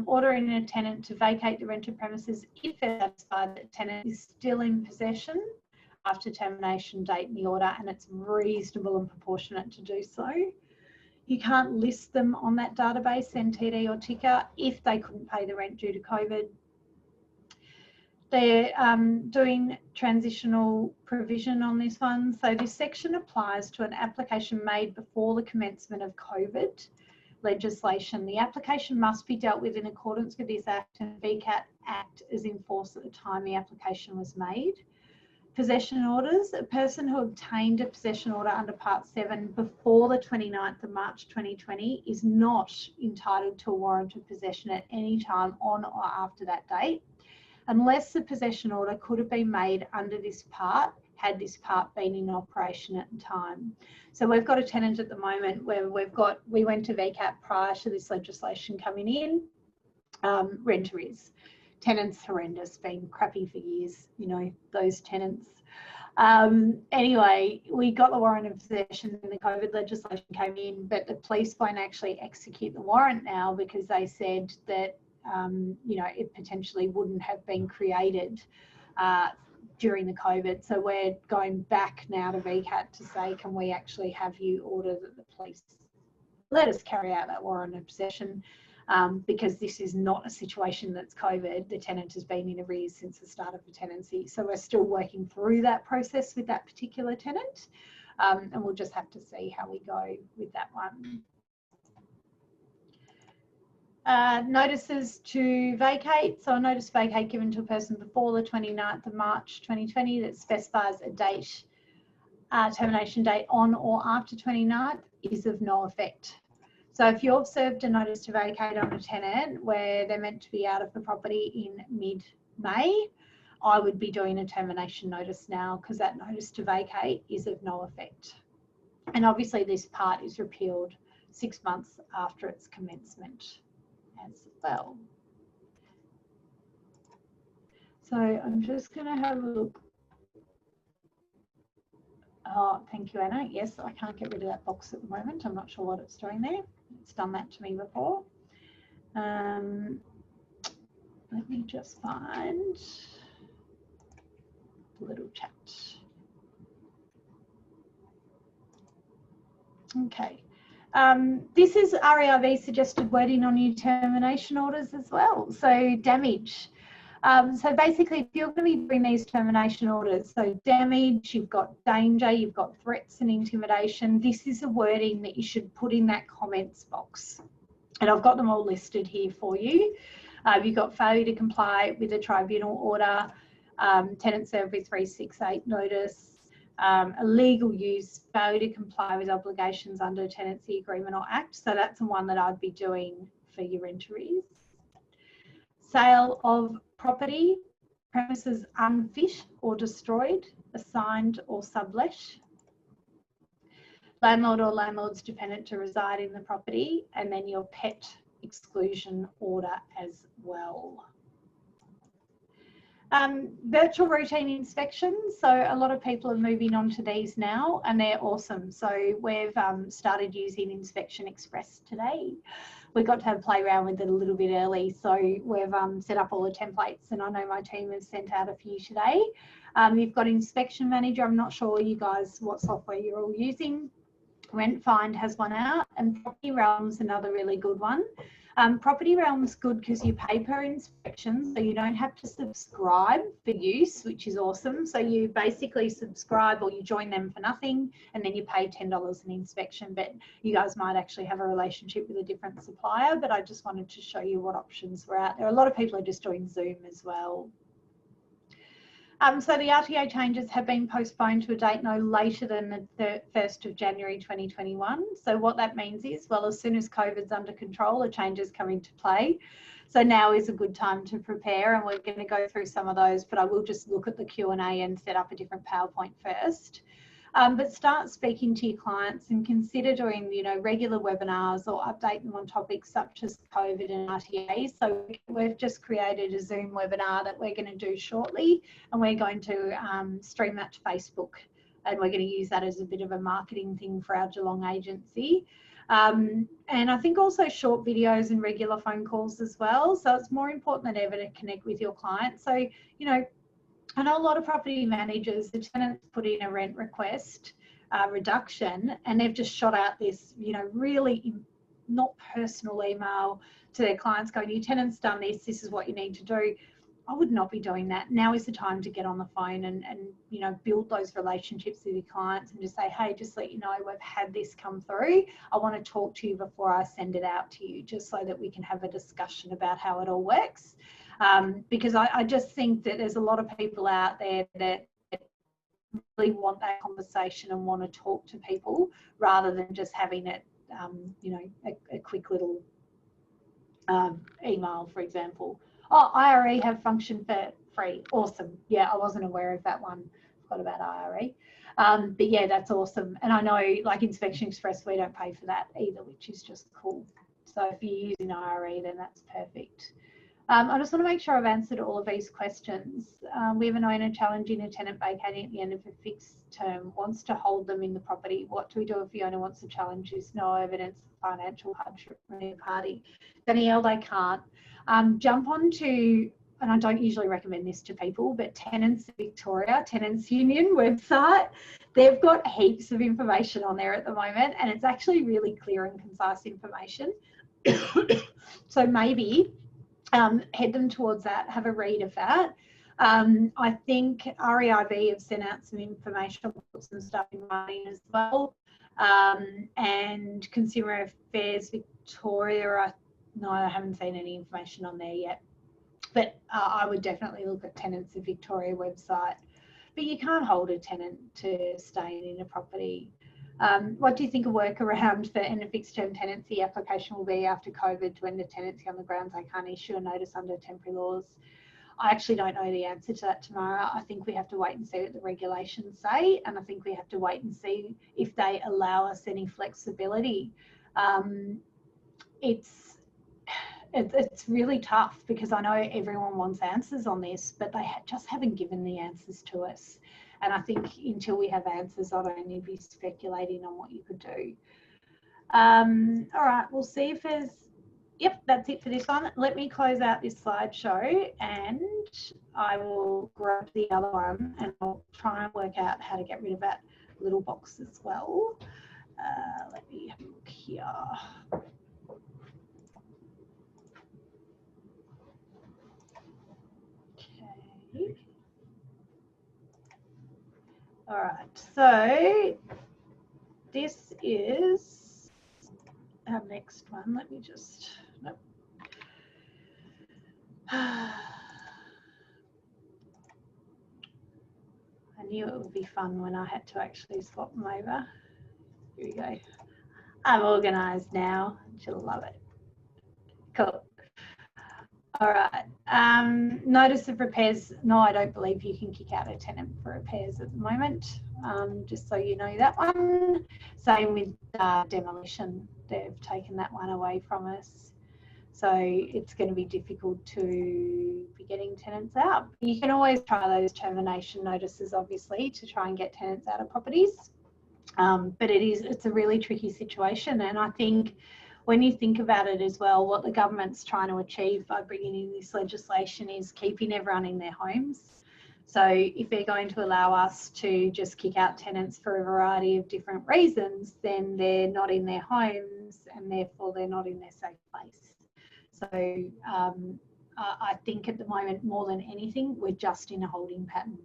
ordering a tenant to vacate the rented premises if they're satisfied that the tenant is still in possession after termination date in the order and it's reasonable and proportionate to do so. You can't list them on that database, NTD or ticker, if they couldn't pay the rent due to COVID. They're doing transitional provision on this one. So this section applies to an application made before the commencement of COVID legislation. The application must be dealt with in accordance with this Act, and VCAT Act is in force at the time the application was made. Possession orders. A person who obtained a possession order under Part 7 before the 29th of March 2020 is not entitled to a warrant of possession at any time on or after that date, unless the possession order could have been made under this part had this part been in operation at the time. So we've got a tenant at the moment where we went to VCAT prior to this legislation coming in. Rent arrears. Tenants horrendous, been crappy for years, you know, those tenants. Anyway, we got the warrant of possession and the COVID legislation came in, but the police won't actually execute the warrant now because they said that, you know, it potentially wouldn't have been created during the COVID. So we're going back now to VCAT to say, can we actually have you order that the police let us carry out that warrant of possession? Because this is not a situation that's COVID. The tenant has been in arrears since the start of the tenancy. So we're still working through that process with that particular tenant. And we'll just have to see how we go with that one. Notices to vacate. So a notice to vacate given to a person before the 29th of March 2020 that specifies a date, termination date on or after 29th is of no effect. So if you've served a notice to vacate on a tenant where they're meant to be out of the property in mid-May, I would be doing a termination notice now because that notice to vacate is of no effect. And obviously this part is repealed 6 months after its commencement as well. So I'm just going to have a look. Oh, thank you, Anna. Yes, I can't get rid of that box at the moment. I'm not sure what it's doing there. It's done that to me before. Let me just find the little chat. Okay. This is REIV suggested wording on your termination orders as well. So damage. So basically, if you're going to be doing these termination orders, so damage, you've got danger, you've got threats and intimidation, this is a wording that you should put in that comments box. And I've got them all listed here for you. You've got failure to comply with a tribunal order, tenant served with 368 notice, illegal use, failure to comply with obligations under a tenancy agreement or act. So that's the one that I'd be doing for your rent arrears. Sale of property, premises unfit or destroyed, assigned or sublet. Landlord or landlord's dependent to reside in the property, and then your pet exclusion order as well. Virtual routine inspections. So a lot of people are moving on to these now and they're awesome. So we've started using Inspection Express today. We got to have play around with it a little bit early. So we've set up all the templates and I know my team has sent out a few today. You've got Inspection Manager. I'm not sure you guys what software you're all using. Rent Find has one out and Property Realm's another really good one. Property Realm's good because you pay per inspection, so you don't have to subscribe for use, which is awesome. So you basically subscribe or you join them for nothing and then you pay $10 an inspection, but you guys might actually have a relationship with a different supplier, but I just wanted to show you what options were out there. A lot of people are just doing Zoom as well. So the RTA changes have been postponed to a date no later than the 1st of January 2021. So what that means is, well, as soon as COVID's under control, the changes come into play. So now is a good time to prepare and we're going to go through some of those, but I will just look at the Q&A and set up a different PowerPoint first. But start speaking to your clients and consider doing, regular webinars or update them on topics such as COVID and RTA. So we've just created a Zoom webinar that we're going to do shortly, and we're going to stream that to Facebook, and we're going to use that as a bit of a marketing thing for our Geelong agency. And I think also short videos and regular phone calls as well. So it's more important than ever to connect with your clients. So, I know a lot of property managers, the tenants put in a rent request reduction, and they've just shot out this, you know, really not personal email to their clients going, your tenant's done this, this is what you need to do. I would not be doing that. Now is the time to get on the phone and you know, build those relationships with your clients and just say, hey, just let you know we've had this come through. I want to talk to you before I send it out to you, just so that we can have a discussion about how it all works. Because I just think that there's a lot of people out there that really want that conversation and want to talk to people rather than just having it, you know, a quick little email, for example. Oh, IRE have function for free. Awesome. Yeah, I wasn't aware of that one. Forgot about IRE. But yeah, that's awesome. And I know, like Inspection Express, we don't pay for that either, which is just cool. So if you're using IRE, then that's perfect. I just want to make sure I've answered all of these questions. We have an owner challenging a tenant vacating at the end of a fixed term, wants to hold them in the property. What do we do if the owner wants to challenge this? No evidence of financial hardship from either party. Danielle, they can't. Jump onto, and I don't usually recommend this to people, but Tenants Victoria, Tenants Union website, they've got heaps of information on there at the moment, and it's actually really clear and concise information. So maybe head them towards that, have a read of that. I think REIB have sent out some information, put some stuff in writing as well. And Consumer Affairs Victoria, no, I haven't seen any information on there yet. But I would definitely look at Tenants of Victoria website. But you can't hold a tenant to staying in a property. What do you think a workaround for end of fixed term tenancy application will be after COVID to end a tenancy on the grounds they can't issue a notice under temporary laws? I actually don't know the answer to that, Tamara. I think we have to wait and see what the regulations say, and I think we have to wait and see if they allow us any flexibility. It's really tough because I know everyone wants answers on this, but they just haven't given the answers to us. And I think until we have answers, I'd only be speculating on what you could do. All right, we'll see if there's, yep, that's it for this one. Let me close out this slideshow and I will grab the other one and I'll try and work out how to get rid of that little box as well. Let me have a look here. Okay. All right, so this is our next one. Let me just, nope. I knew it would be fun when I had to actually swap them over. Here we go. I'm organised now. She'll love it. Cool. All right. Notice of repairs. No, I don't believe you can kick out a tenant for repairs at the moment. Just so you know that one. Same with demolition. They've taken that one away from us. So it's going to be difficult to be getting tenants out. You can always try those termination notices, obviously, to try and get tenants out of properties. But it's a really tricky situation. And I think when you think about it as well, what the government's trying to achieve by bringing in this legislation is keeping everyone in their homes. So if they're going to allow us to just kick out tenants for a variety of different reasons, then they're not in their homes and therefore they're not in their safe place. So I think at the moment, more than anything, we're just in a holding pattern.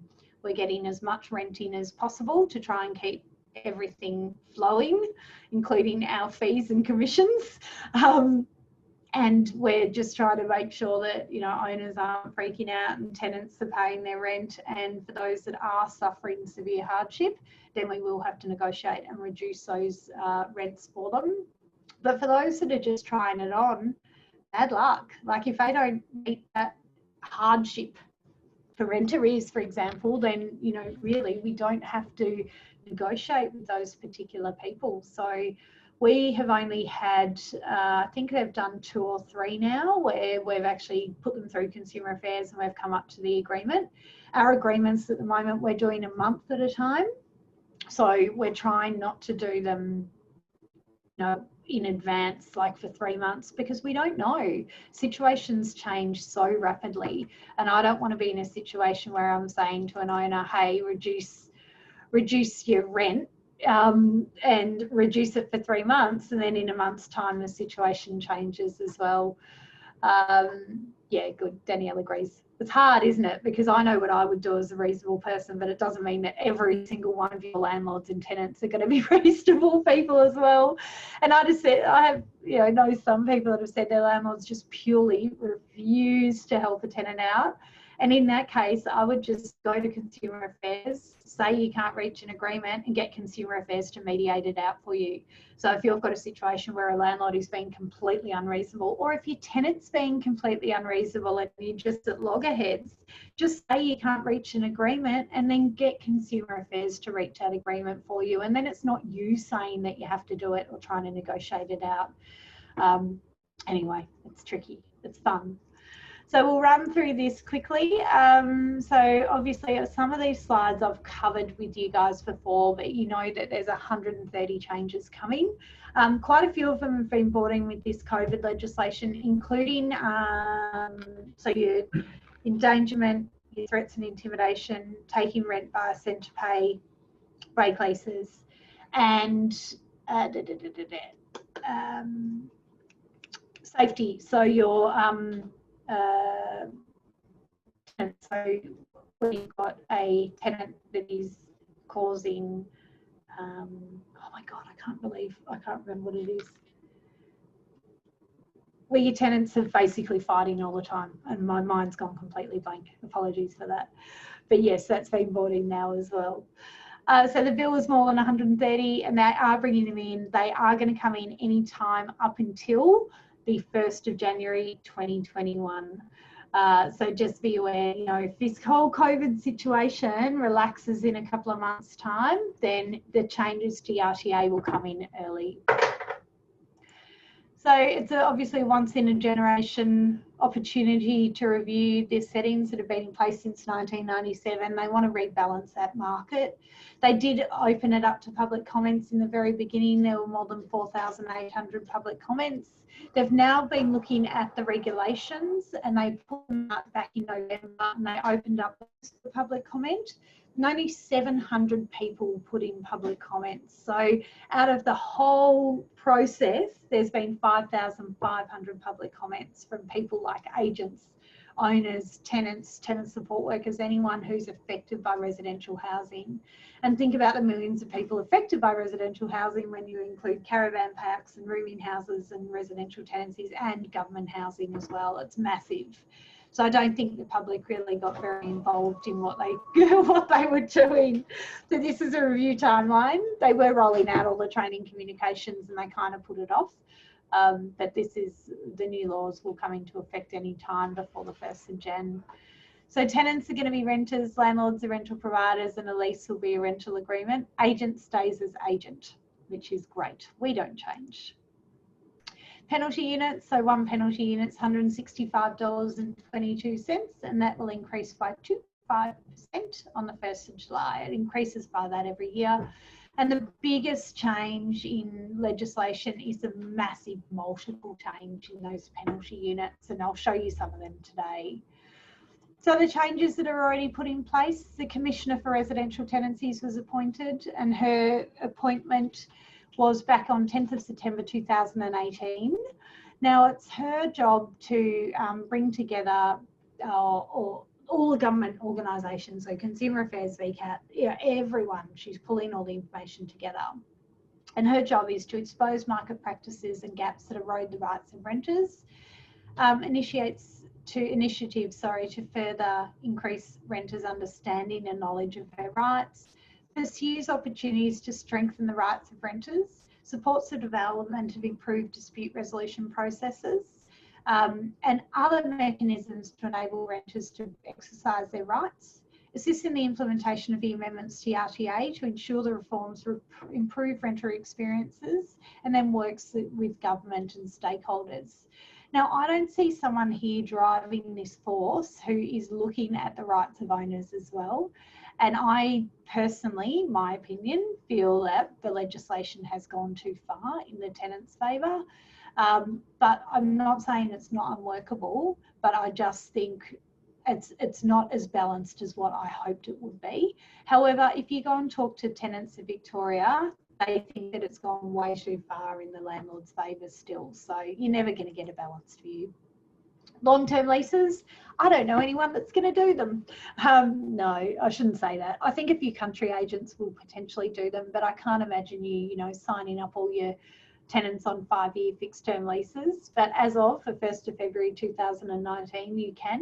We're getting as much rent in as possible to try and keep everything flowing, including our fees and commissions, and we're just trying to make sure that, you know, owners aren't freaking out and tenants are paying their rent. And for those that are suffering severe hardship, then we will have to negotiate and reduce those rents for them. But for those that are just trying it on, bad luck. Like if they don't meet that hardship for rent arrears, for example, then, you know, really we don't have to negotiate with those particular people. So we have only had, I think they've done 2 or 3 now where we've actually put them through Consumer Affairs and we've come up to the agreement. Our agreements at the moment, we're doing a month at a time. So we're trying not to do them, you know, in advance, like for 3 months, because we don't know. Situations change so rapidly. And I don't want to be in a situation where I'm saying to an owner, hey, reduce your rent and reduce it for 3 months, and then in a month's time the situation changes as well. Yeah, good. Danielle agrees. It's hard, isn't it? Because I know what I would do as a reasonable person, but it doesn't mean that every single one of your landlords and tenants are going to be reasonable people as well. And I just said, I have, know some people that have said their landlords just purely refuse to help a tenant out. And in that case, I would just go to Consumer Affairs, say you can't reach an agreement, and get Consumer Affairs to mediate it out for you. So if you've got a situation where a landlord is being completely unreasonable, or if your tenant's being completely unreasonable and you're just at loggerheads, just say you can't reach an agreement and then get Consumer Affairs to reach that agreement for you. And then it's not you saying that you have to do it or trying to negotiate it out. Anyway, it's tricky. It's fun. So we'll run through this quickly. So obviously some of these slides I've covered with you guys before, but you know that there's 130 changes coming. Quite a few of them have been brought in with this COVID legislation, including so your endangerment, your threats and intimidation, taking rent via centre pay, break leases, and safety. So your so when you've got a tenant that is causing, oh my God, I can't remember what it is. Where your tenants are basically fighting all the time, and my mind's gone completely blank. Apologies for that. But yes, that's been brought in now as well. So the bill is more than 130, and they are bringing them in. They are going to come in any time up until the 1st of January 2021. So just be aware, if this whole COVID situation relaxes in a couple of months' time, then the changes to the RTA will come in early. So it's obviously a once-in-a-generation opportunity to review the settings that have been in place since 1997. They want to rebalance that market. They did open it up to public comments in the very beginning. There were more than 4,800 public comments. They've now been looking at the regulations, and they put them out back in November, and they opened up the public comment. Only 700 people put in public comments. So out of the whole process, there's been 5,500 public comments from people like agents, owners, tenants, tenant support workers, anyone who's affected by residential housing. And think about the millions of people affected by residential housing when you include caravan parks and rooming houses and residential tenancies and government housing as well. It's massive. So I don't think the public really got very involved in what they were doing. So this is a review timeline. They were rolling out all the training communications and they kind of put it off. But the new laws will come into effect any time before the 1st of Jan. So tenants are going to be renters, landlords are rental providers, and a lease will be a rental agreement. Agent stays as agent, which is great. We don't change. Penalty units, so one penalty unit's $165.22, and that will increase by 5% on the 1st of July. It increases by that every year. And the biggest change in legislation is a massive multiple change in those penalty units, and I'll show you some of them today. So the changes that are already put in place, the Commissioner for Residential Tenancies was appointed, and her appointment was back on 10th of September 2018. Now it's her job to bring together all the government organisations, so Consumer Affairs, VCAT, everyone. She's pulling all the information together. And her job is to expose market practices and gaps that erode the rights of renters, initiatives to further increase renters' understanding and knowledge of their rights, pursues opportunities to strengthen the rights of renters, supports the development of improved dispute resolution processes, and other mechanisms to enable renters to exercise their rights, assists in the implementation of the amendments to the RTA to ensure the reforms improve renter experiences, and then works with government and stakeholders. Now, I don't see someone here driving this force who is looking at the rights of owners as well. And I personally, my opinion, feel that the legislation has gone too far in the tenant's favour. But I'm not saying it's not unworkable, but I just think it's not as balanced as what I hoped it would be. However, if you go and talk to tenants of Victoria, they think that it's gone way too far in the landlord's favour still. So you're never going to get a balanced view. Long-term leases, I don't know anyone that's going to do them. No, I shouldn't say that. I think a few country agents will potentially do them, but I can't imagine you signing up all your tenants on 5-year fixed-term leases. But as of the 1st of February 2019, you can.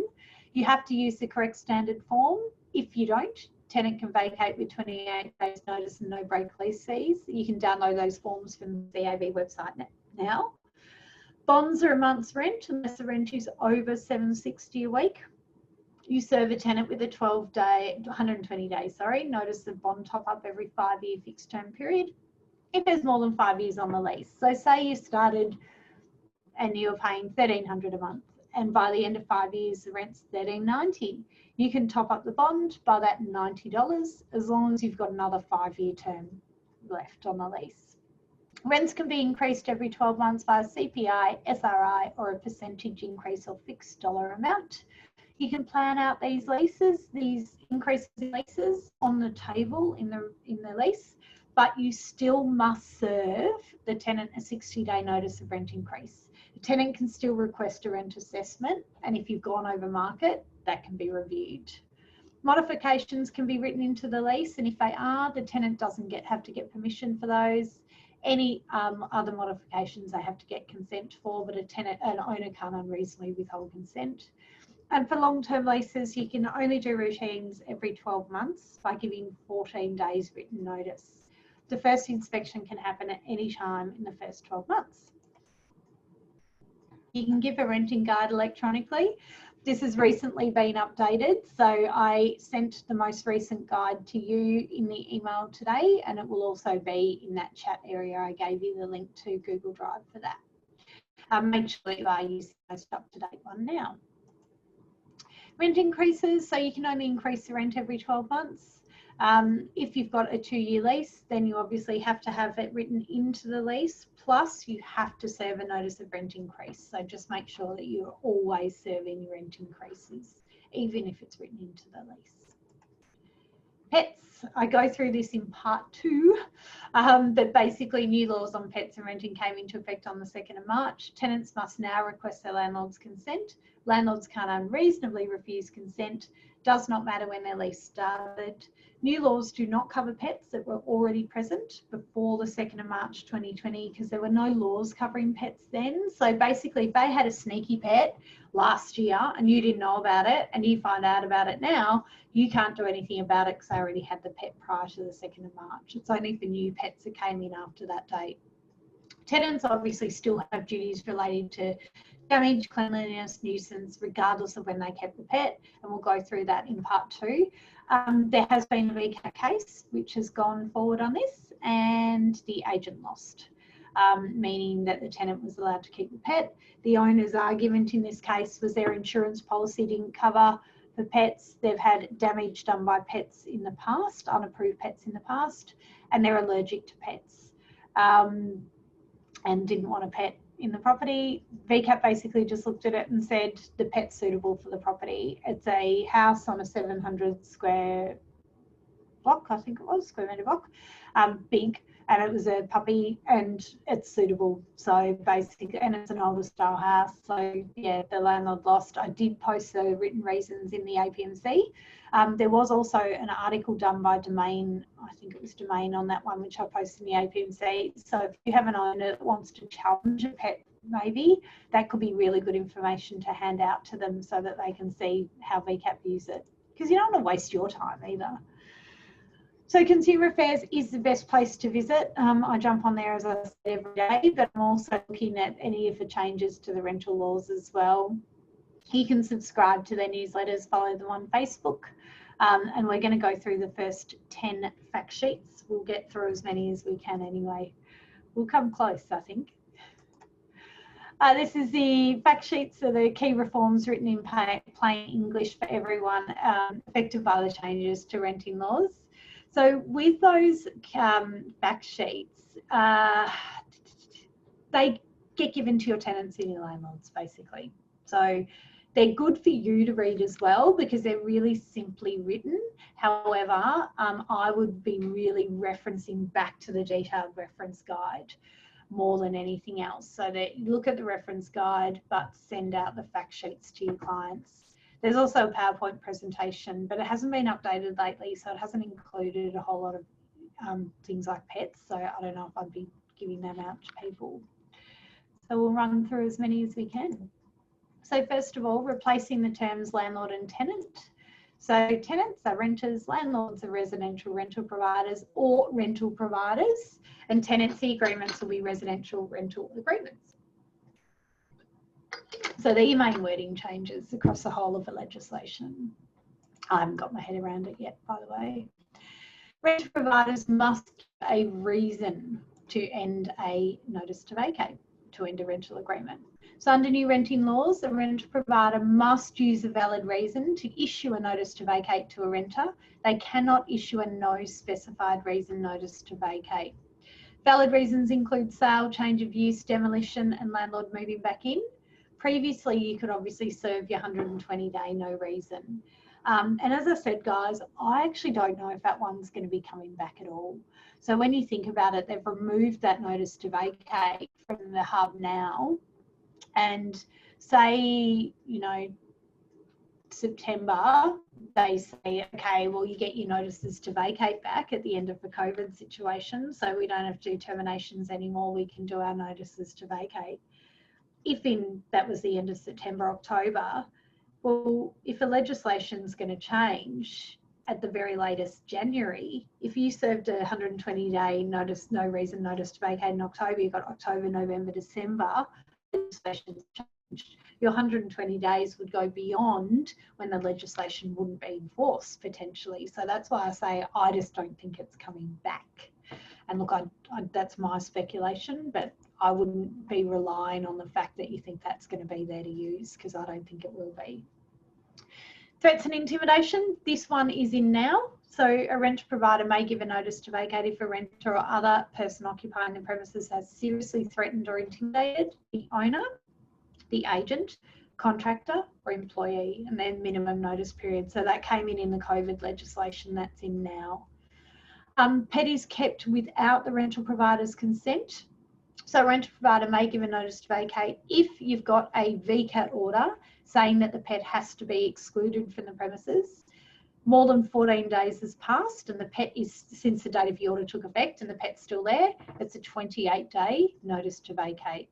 You have to use the correct standard form. If you don't, tenant can vacate with 28 days notice and no break lease fees. You can download those forms from the CAB website now. Bonds are a month's rent unless the rent is over $7.60 a week. You serve a tenant with a 120 days notice of bond top up every 5-year fixed term period if there's more than 5 years on the lease. So say you started and you're paying $1,300 a month, and by the end of 5 years the rent's $1,390. You can top up the bond by that $90 as long as you've got another 5-year term left on the lease. Rents can be increased every 12 months by CPI, SRI, or a percentage increase or fixed dollar amount. You can plan out these leases, these increases in leases on the table in the lease, but you still must serve the tenant a 60-day notice of rent increase. The tenant can still request a rent assessment, and if you've gone over market, that can be reviewed. Modifications can be written into the lease, and if they are, the tenant doesn't have to get permission for those. Any other modifications they have to get consent for, but an owner can't unreasonably withhold consent. And for long-term leases, you can only do routines every 12 months by giving 14 days written notice. The first inspection can happen at any time in the first 12 months. You can give a renting guide electronically. This has recently been updated, so I sent the most recent guide to you in the email today, and it will also be in that chat area. I gave you the link to Google Drive for that. Make sure you are using the most up-to-date one now. Rent increases, so you can only increase the rent every 12 months. If you've got a 2-year lease, then you obviously have to have it written into the lease, plus you have to serve a notice of rent increase. So just make sure that you're always serving your rent increases, even if it's written into the lease. Pets, I go through this in part 2, but basically new laws on pets and renting came into effect on the 2nd of March. Tenants must now request their landlord's consent. Landlords can't unreasonably refuse consent. Does not matter when their lease started. New laws do not cover pets that were already present before the 2nd of March 2020 because there were no laws covering pets then. So basically, if they had a sneaky pet last year and you didn't know about it and you find out about it now, you can't do anything about it because they already had the pet prior to the 2nd of March. It's only for new pets that came in after that date. Tenants obviously still have duties relating to damage, cleanliness, nuisance, regardless of when they kept the pet, and we'll go through that in part 2. There has been a VCAT case which has gone forward on this, and the agent lost, meaning that the tenant was allowed to keep the pet. The owner's argument in this case was their insurance policy didn't cover for pets. They've had damage done by pets in the past, unapproved pets in the past, and they're allergic to pets and didn't want a pet in the property. VCAT basically just looked at it and said the pet's suitable for the property. It's a house on a 700 square block, I think it was, square metre block, big, and it was a puppy and it's suitable. So basically, and it's an older style house. So yeah, the landlord lost. I did post the written reasons in the APMC. There was also an article done by Domain, I think it was Domain on that one, which I posted in the APMC. So if you have an owner that wants to challenge a pet, maybe that could be really good information to hand out to them so that they can see how VCAT views it. Because you don't want to waste your time either. So Consumer Affairs is the best place to visit. I jump on there, as I said, every day, but I'm also looking at any of the changes to the rental laws as well. You can subscribe to their newsletters, follow them on Facebook, and we're going to go through the first 10 fact sheets. We'll get through as many as we can anyway. We'll come close, I think. This is the fact sheets, so the key reforms written in plain English for everyone, affected by the changes to renting laws. So with those fact sheets, they get given to your tenants and your landlords, basically. So They're good for you to read as well because they're really simply written. However, I would be really referencing back to the detailed reference guide more than anything else. So that you look at the reference guide, but send out the fact sheets to your clients. There's also a PowerPoint presentation, but it hasn't been updated lately, so it hasn't included a whole lot of things like pets. So I don't know if I'd be giving them out to people. So we'll run through as many as we can. So first of all, replacing the terms landlord and tenant. So tenants are renters, landlords are residential rental providers or rental providers, and tenancy agreements will be residential rental agreements. So they're your main wording changes across the whole of the legislation. I haven't got my head around it yet, by the way. Rental providers must have a reason to end a notice to vacate, to end a rental agreement. So under new renting laws, a rental provider must use a valid reason to issue a notice to vacate to a renter. They cannot issue a no specified reason notice to vacate. Valid reasons include sale, change of use, demolition, and landlord moving back in. Previously, you could obviously serve your 120-day no reason. And as I said, guys, I actually don't know if that one's going to be coming back at all. So when you think about it, they've removed that notice to vacate from the hub now. And say, you know, September, they say, okay, well, you get your notices to vacate back at the end of the COVID situation. So we don't have to do terminations anymore. We can do our notices to vacate. If that was the end of September, October, well, if the legislation's going to change at the very latest January, if you served a 120-day notice, no reason notice to vacate in October, you've got October, November, December, legislation's changed. Your 120 days would go beyond when the legislation wouldn't be enforced potentially. So that's why I say I just don't think it's coming back. And look, that's my speculation, but I wouldn't be relying on the fact that you think that's going to be there to use, because I don't think it will be. Threats and intimidation, this one is in now. So a rental provider may give a notice to vacate if a renter or other person occupying the premises has seriously threatened or intimidated the owner, the agent, contractor or employee, and then minimum notice period. So that came in the COVID legislation, that's in now. Pet is kept without the rental provider's consent. So a rental provider may give a notice to vacate if you've got a VCAT order saying that the pet has to be excluded from the premises. More than 14 days has passed and the pet is, since the date of the order took effect, and the pet's still there, it's a 28-day notice to vacate.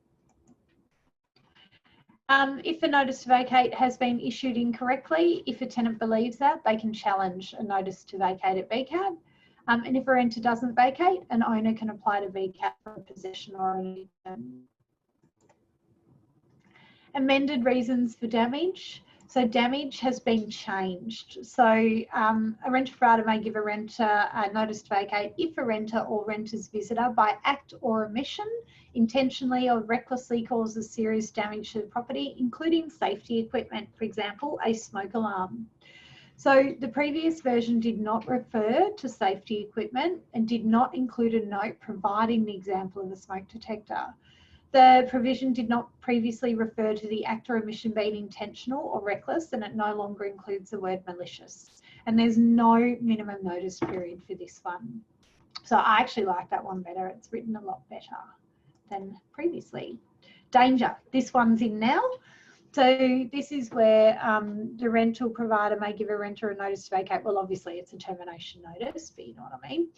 If a notice to vacate has been issued incorrectly, if a tenant believes that, they can challenge a notice to vacate at VCAT. And if a renter doesn't vacate, an owner can apply to VCAT for a possession or an eviction. Amended reasons for damage. So damage has been changed. So a rental provider may give a renter a notice to vacate if a renter or renter's visitor by act or omission intentionally or recklessly causes serious damage to the property, including safety equipment, for example, a smoke alarm. So the previous version did not refer to safety equipment and did not include a note providing the example of a smoke detector. The provision did not previously refer to the act or omission being intentional or reckless, and it no longer includes the word malicious. And there's no minimum notice period for this one. So I actually like that one better. It's written a lot better than previously. Danger. This one's in now. So this is where the rental provider may give a renter a notice to vacate. Well, obviously it's a termination notice, but you know what I mean.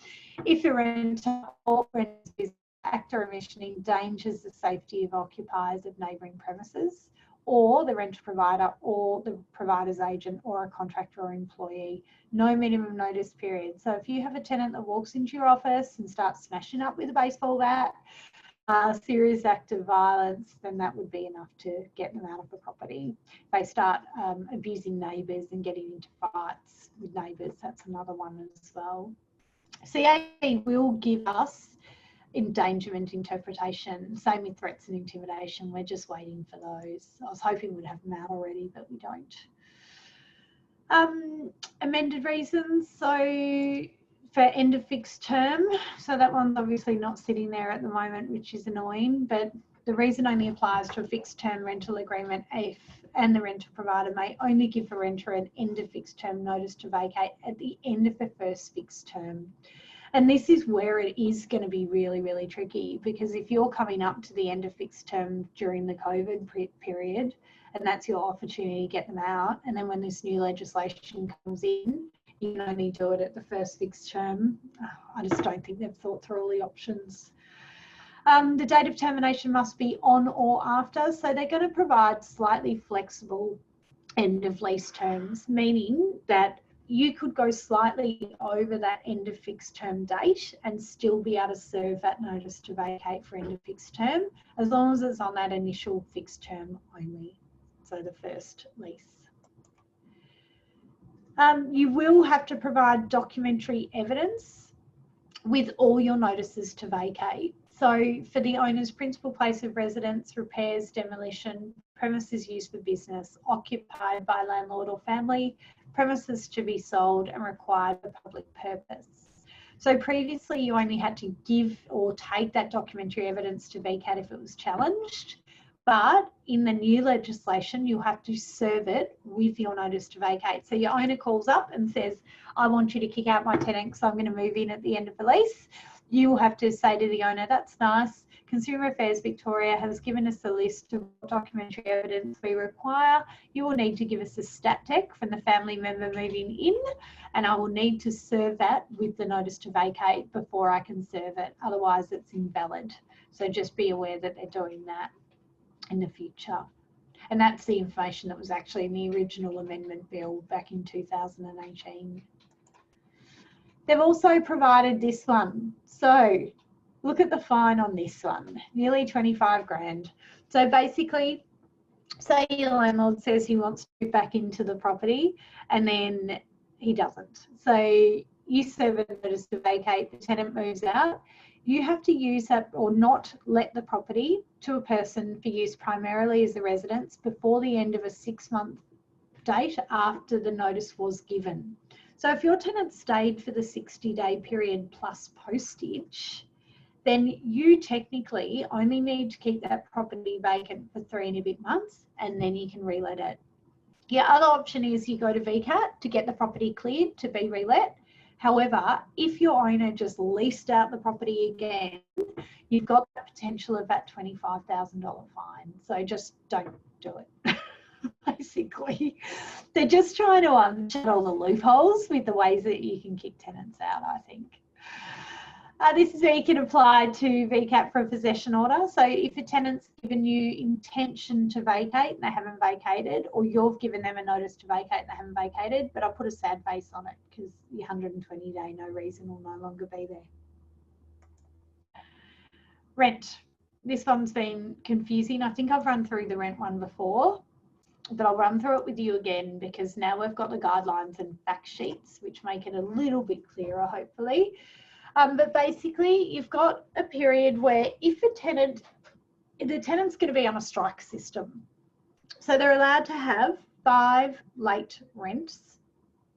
If a renter or renter's act or omission endangers the safety of occupiers of neighbouring premises, or the rental provider or the provider's agent or a contractor or employee, no minimum notice period. So if you have a tenant that walks into your office and starts smashing up with a baseball bat, serious act of violence, then that would be enough to get them out of the property. If they start abusing neighbours and getting into fights with neighbours, that's another one as well. CA will give us endangerment interpretation, same with threats and intimidation. We're just waiting for those. I was hoping we'd have them out already, but we don't. Amended reasons, so for end of fixed term, so that one's obviously not sitting there at the moment, which is annoying, but the reason only applies to a fixed term rental agreement if and the rental provider may only give the renter an end of fixed term notice to vacate at the end of the first fixed term. And this is where it is going to be really, really tricky, because if you're coming up to the end of fixed term during the COVID period, and that's your opportunity to get them out, and then when this new legislation comes in, you can only do it at the first fixed term. I just don't think they've thought through all the options. The date of termination must be on or after, so they're going to provide slightly flexible end of lease terms, meaning that you could go slightly over that end of fixed term date and still be able to serve that notice to vacate for end of fixed term, as long as it's on that initial fixed term only, so the first lease. You will have to provide documentary evidence with all your notices to vacate. So for the owner's principal place of residence, repairs, demolition, premises used for business, occupied by landlord or family, premises to be sold and required for public purpose. So previously you only had to give or take that documentary evidence to VCAT if it was challenged, but in the new legislation you'll have to serve it with your notice to vacate. So your owner calls up and says, I want you to kick out my tenant because I'm going to move in at the end of the lease. You will have to say to the owner, that's nice. Consumer Affairs Victoria has given us a list of documentary evidence we require. You will need to give us a stat tech from the family member moving in, and I will need to serve that with the notice to vacate before I can serve it. Otherwise, it's invalid. So just be aware that they're doing that in the future. And that's the information that was actually in the original amendment bill back in 2018. They've also provided this one. So look at the fine on this one, nearly 25 grand. So basically, say your landlord says he wants to move back into the property and then he doesn't. So you serve a notice to vacate, the tenant moves out. You have to use that or not let the property to a person for use primarily as a residence before the end of a 6-month date after the notice was given. So if your tenant stayed for the 60-day period plus postage, then you technically only need to keep that property vacant for 3 and a bit months, and then you can relet it. Your other option is you go to VCAT to get the property cleared to be relet. However, if your owner just leased out the property again, you've got the potential of that $25,000 fine. So just don't do it. Basically, they're just trying to shut all the loopholes with the ways that you can kick tenants out, I think. This is where you can apply to VCAT for a possession order. So if a tenant's given you intention to vacate and they haven't vacated, or you've given them a notice to vacate and they haven't vacated, but I'll put a sad face on it because your 120-day no reason will no longer be there. Rent. This one's been confusing. I think I've run through the rent one before, but I'll run through it with you again because now we've got the guidelines and fact sheets, which make it a little bit clearer, hopefully. But basically, you've got a period where if the tenant's going to be on a strike system. So they're allowed to have 5 late rents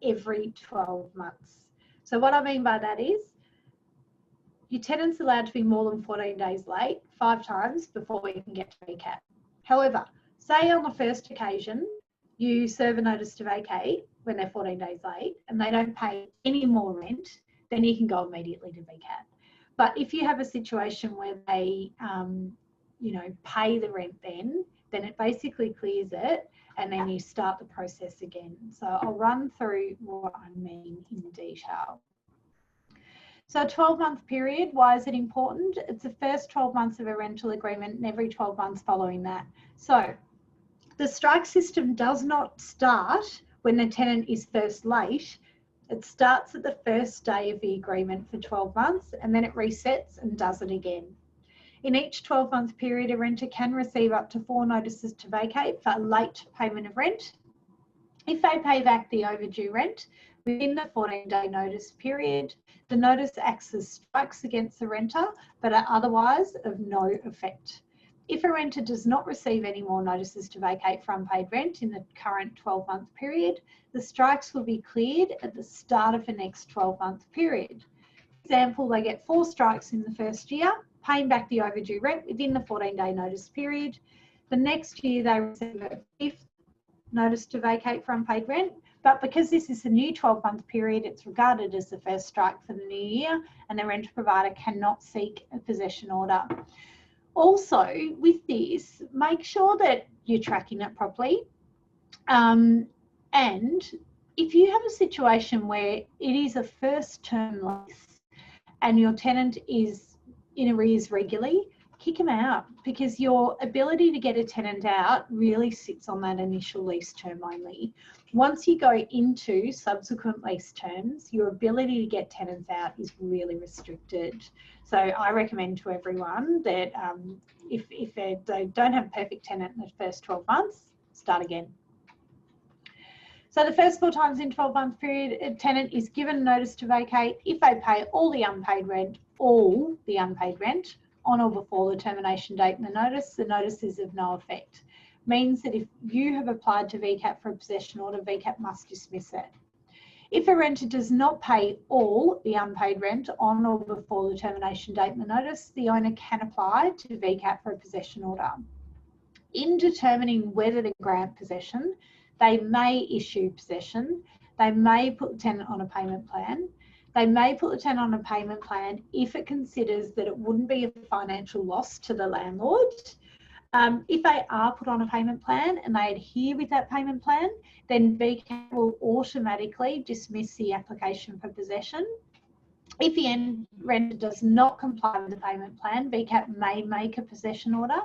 every 12 months. So what I mean by that is your tenant's allowed to be more than 14 days late 5 times before you can get to VCAT. However, say on the first occasion, you serve a notice to vacate when they're 14 days late and they don't pay any more rent, then you can go immediately to VCAT. But if you have a situation where they, pay the rent then it basically clears it and then you start the process again. So I'll run through what I mean in detail. So a 12-month period, why is it important? It's the first 12 months of a rental agreement and every 12 months following that. So the strike system does not start when the tenant is first late. It starts at the first day of the agreement for 12 months and then it resets and does it again. In each 12-month period, a renter can receive up to 4 notices to vacate for late payment of rent. If they pay back the overdue rent within the 14-day notice period, the notice acts as strikes against the renter but are otherwise of no effect. If a renter does not receive any more notices to vacate for unpaid rent in the current 12-month period, the strikes will be cleared at the start of the next 12-month period. For example, they get 4 strikes in the first year, paying back the overdue rent within the 14-day notice period. The next year they receive a fifth notice to vacate for unpaid rent, but because this is a new 12-month period, it's regarded as the first strike for the new year, and the rental provider cannot seek a possession order. Also, with this, make sure that you're tracking it properly. And if you have a situation where it is a first term lease and your tenant is in arrears regularly, kick them out, because your ability to get a tenant out really sits on that initial lease term only. Once you go into subsequent lease terms, your ability to get tenants out is really restricted. So I recommend to everyone that if they don't have a perfect tenant in the first 12 months, start again. So the first 4 times in 12-month period, a tenant is given notice to vacate if they pay all the unpaid rent on or before the termination date in the notice is of no effect. Means that if you have applied to VCAT for a possession order, VCAT must dismiss it. If a renter does not pay all the unpaid rent on or before the termination date in the notice, the owner can apply to VCAT for a possession order. In determining whether to grant possession, they may issue possession, they may put the tenant on a payment plan, they may put the tenant on a payment plan if it considers that it wouldn't be a financial loss to the landlord. If they are put on a payment plan and they adhere with that payment plan, then VCAT will automatically dismiss the application for possession. If the renter does not comply with the payment plan, VCAT may make a possession order.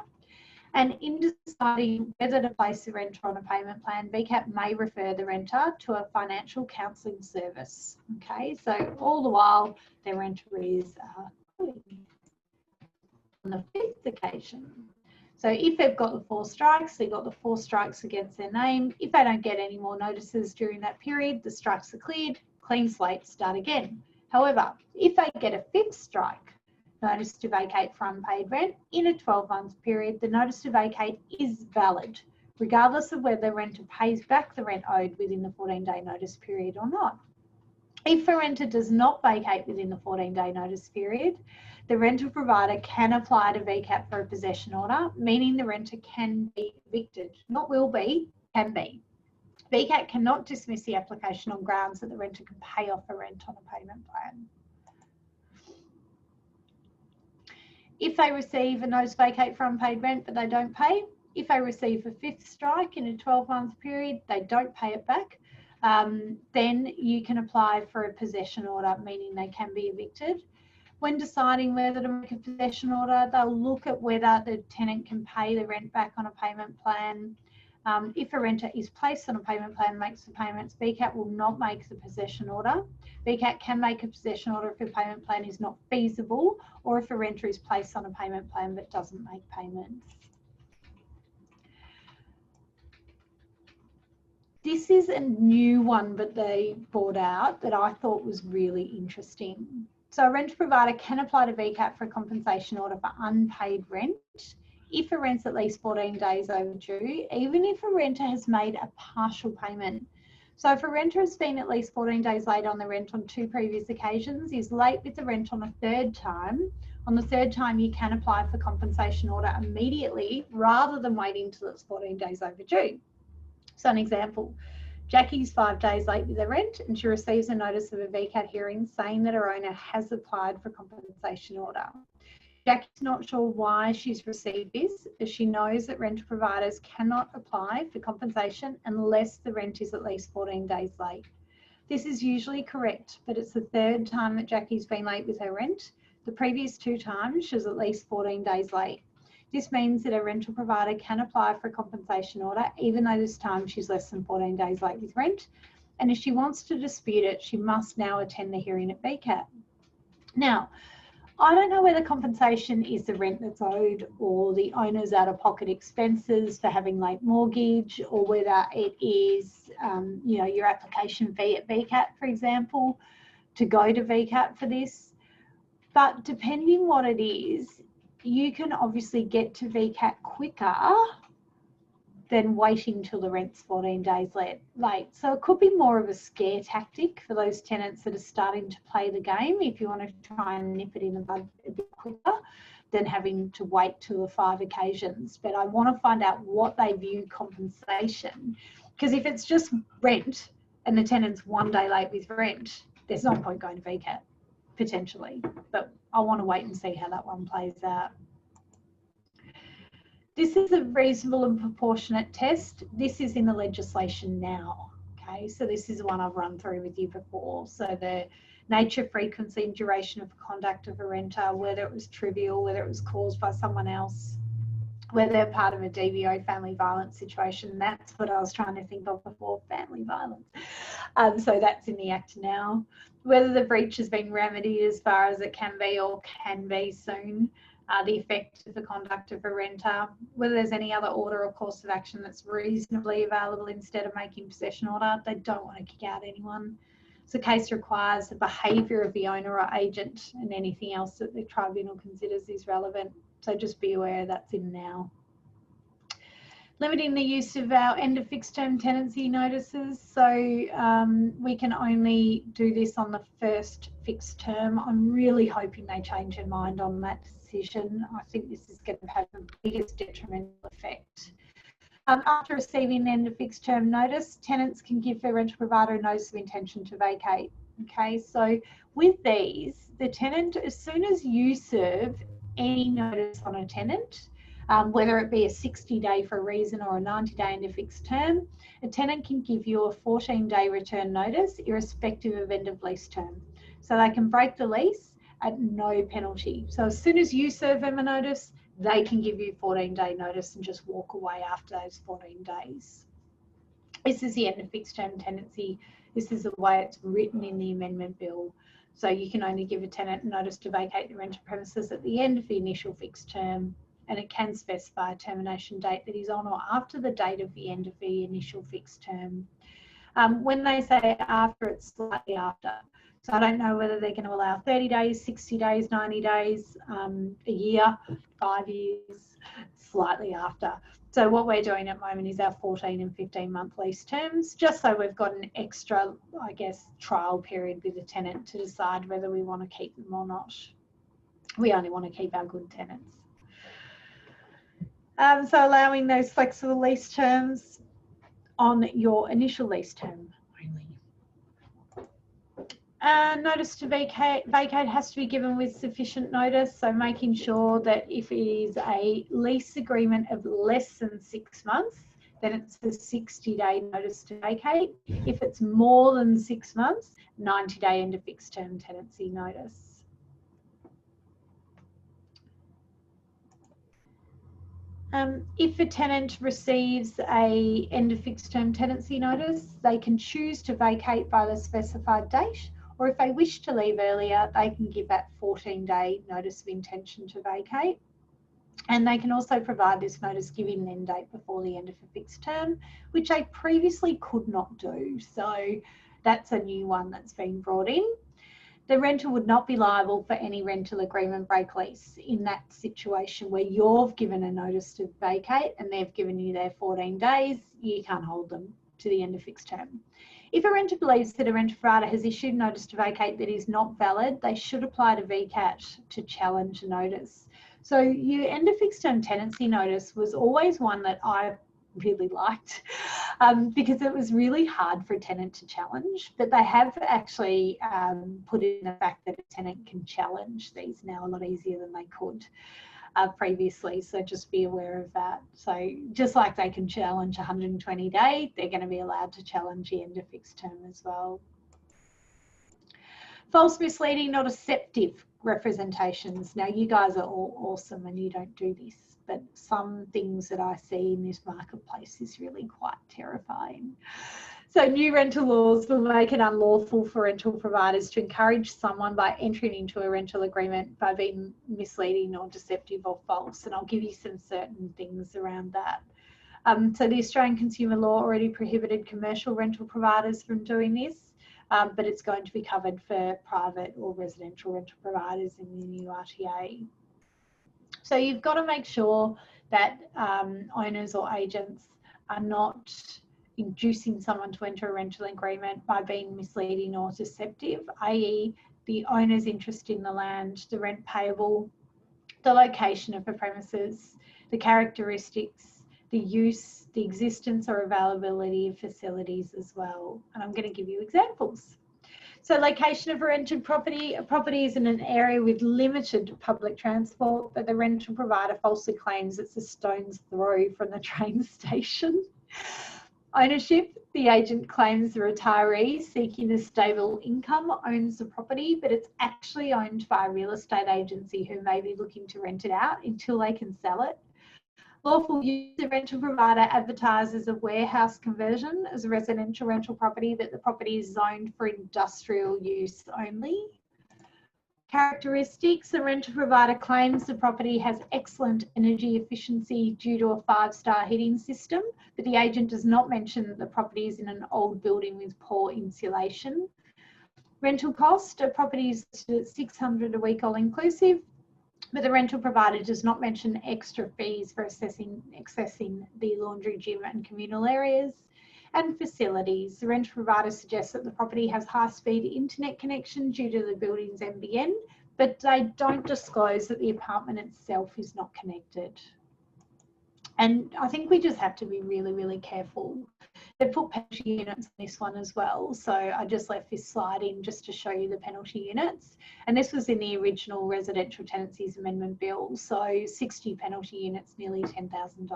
And in deciding whether to place the renter on a payment plan, VCAT may refer the renter to a financial counselling service. Okay, so all the while their rent arrears are clear. On the 5th occasion, so if they've got the 4 strikes, they've got the 4 strikes against their name. If they don't get any more notices during that period, the strikes are cleared, clean slate, start again. However, if they get a 5th strike, notice to vacate for unpaid rent in a 12-month period, the notice to vacate is valid, regardless of whether the renter pays back the rent owed within the 14-day notice period or not. If a renter does not vacate within the 14-day notice period, the rental provider can apply to VCAT for a possession order, meaning the renter can be evicted. Not will be, can be. VCAT cannot dismiss the application on grounds that the renter can pay off a rent on a payment plan. If they receive a notice to vacate for unpaid rent but they don't pay, if they receive a 5th strike in a 12-month period, they don't pay it back, then you can apply for a possession order, meaning they can be evicted. When deciding whether to make a possession order, they'll look at whether the tenant can pay the rent back on a payment plan. If a renter is placed on a payment plan and makes the payments, VCAT will not make the possession order. VCAT can make a possession order if a payment plan is not feasible or if a renter is placed on a payment plan but doesn't make payments. This is a new one that they brought out that I thought was really interesting. So a rental provider can apply to VCAT for a compensation order for unpaid rent if a rent's at least 14 days overdue, even if a renter has made a partial payment. So if a renter has been at least 14 days late on the rent on 2 previous occasions, is late with the rent on a 3rd time, on the 3rd time you can apply for compensation order immediately rather than waiting until it's 14 days overdue. So an example, Jackie's 5 days late with the rent and she receives a notice of a VCAT hearing saying that her owner has applied for compensation order. Jackie's not sure why she's received this, as she knows that rental providers cannot apply for compensation unless the rent is at least 14 days late. This is usually correct, but it's the 3rd time that Jackie's been late with her rent. The previous 2 times she was at least 14 days late. This means that a rental provider can apply for a compensation order even though this time she's less than 14 days late with rent. And if she wants to dispute it, she must now attend the hearing at VCAT. Now, I don't know whether compensation is the rent that's owed or the owner's out-of-pocket expenses for having late mortgage, or whether it is, your application fee at VCAT, for example, to go to VCAT for this. But depending what it is, you can obviously get to VCAT quicker than waiting till the rent's 14 days late. So it could be more of a scare tactic for those tenants that are starting to play the game. If you want to try and nip it in the bud a bit quicker, than having to wait 2 or 5 occasions. But I want to find out what they view compensation, because if it's just rent and the tenant's 1 day late with rent, there's no point going to VCAT potentially. But I want to wait and see how that one plays out. This is a reasonable and proportionate test. This is in the legislation now. Okay, so this is one I've run through with you before. So the nature, frequency and duration of conduct of a renter, whether it was trivial, whether it was caused by someone else, whether they're part of a DVO, family violence situation. That's what I was trying to think of before, family violence. So that's in the Act now. Whether the breach has been remedied as far as it can be or can be soon. The effect of the conduct of a renter, whether there's any other order or course of action that's reasonably available instead of making possession order. They don't want to kick out anyone. So the case requires the behaviour of the owner or agent, and anything else that the tribunal considers is relevant. So just be aware that's in now. Limiting the use of our end of fixed term tenancy notices. So we can only do this on the first fixed term. I'm really hoping they change their mind on that decision. I think this is going to have the biggest detrimental effect. After receiving the end of fixed term notice, tenants can give their rental provider a notice of intention to vacate. Okay, so with these, the tenant, as soon as you serve any notice on a tenant, whether it be a 60-day for a reason or a 90-day end of fixed term, a tenant can give you a 14-day return notice irrespective of end of lease term. So they can break the lease at no penalty. So as soon as you serve them a notice, they can give you 14-day notice and just walk away after those 14 days. This is the end of fixed term tenancy. This is the way it's written in the amendment bill. So you can only give a tenant notice to vacate the rented premises at the end of the initial fixed term, and it can specify a termination date that is on or after the date of the end of the initial fixed term. When they say after, it's slightly after. So I don't know whether they're going to allow 30 days, 60 days, 90 days, a year, 5 years, slightly after. So what we're doing at the moment is our 14 and 15-month lease terms, just so we've got an extra, I guess, trial period with the tenant to decide whether we want to keep them or not. We only want to keep our good tenants. So allowing those flexible lease terms on your initial lease term only. Notice to vacate has to be given with sufficient notice, so making sure that if it is a lease agreement of less than 6 months, then it's a 60-day notice to vacate. If it's more than 6 months, 90-day end of fixed term tenancy notice. If a tenant receives a end of fixed term tenancy notice, they can choose to vacate by the specified date, or if they wish to leave earlier, they can give that 14-day notice of intention to vacate. And they can also provide this notice giving end date before the end of a fixed term, which they previously could not do. So that's a new one that's been brought in. The renter would not be liable for any rental agreement break lease in that situation where you've given a notice to vacate and they've given you their 14 days, you can't hold them to the end of fixed term. If a renter believes that a rental provider has issued notice to vacate that is not valid, they should apply to VCAT to challenge the notice. So your end of fixed term tenancy notice was always one that I really liked because it was really hard for a tenant to challenge, but they have actually put in the fact that a tenant can challenge these now a lot easier than they could previously, so just be aware of that. So just like they can challenge 120 day, they're going to be allowed to challenge the end of fixed term as well. False, misleading or deceptive representations. Now you guys are all awesome and you don't do this, but some things that I see in this marketplace is really quite terrifying. So new rental laws will make it unlawful for rental providers to encourage someone by entering into a rental agreement by being misleading or deceptive or false. And I'll give you some certain things around that. So the Australian consumer law already prohibited commercial rental providers from doing this, but it's going to be covered for private or residential rental providers in the new RTA. So you've got to make sure that owners or agents are not inducing someone to enter a rental agreement by being misleading or deceptive, i.e. the owner's interest in the land, the rent payable, the location of the premises, the characteristics, the use, the existence or availability of facilities as well. And I'm going to give you examples. So location of a rented property. A property is in an area with limited public transport, but the rental provider falsely claims it's a stone's throw from the train station. Ownership. The agent claims the retiree seeking a stable income owns the property, but it's actually owned by a real estate agency who may be looking to rent it out until they can sell it. Lawful use. The rental provider advertises a warehouse conversion as a residential rental property, but the property is zoned for industrial use only. Characteristics. The rental provider claims the property has excellent energy efficiency due to a 5-star heating system, but the agent does not mention that the property is in an old building with poor insulation. Rental cost. A property is listed at $600 a week all inclusive, but the rental provider does not mention extra fees for accessing the laundry, gym and communal areas. And facilities. The rental provider suggests that the property has high-speed internet connection due to the building's NBN, but they don't disclose that the apartment itself is not connected. And I think we just have to be really, really careful. They put penalty units on this one as well. So I just left this slide in just to show you the penalty units. And this was in the original Residential Tenancies Amendment Bill. So 60 penalty units, nearly $10,000.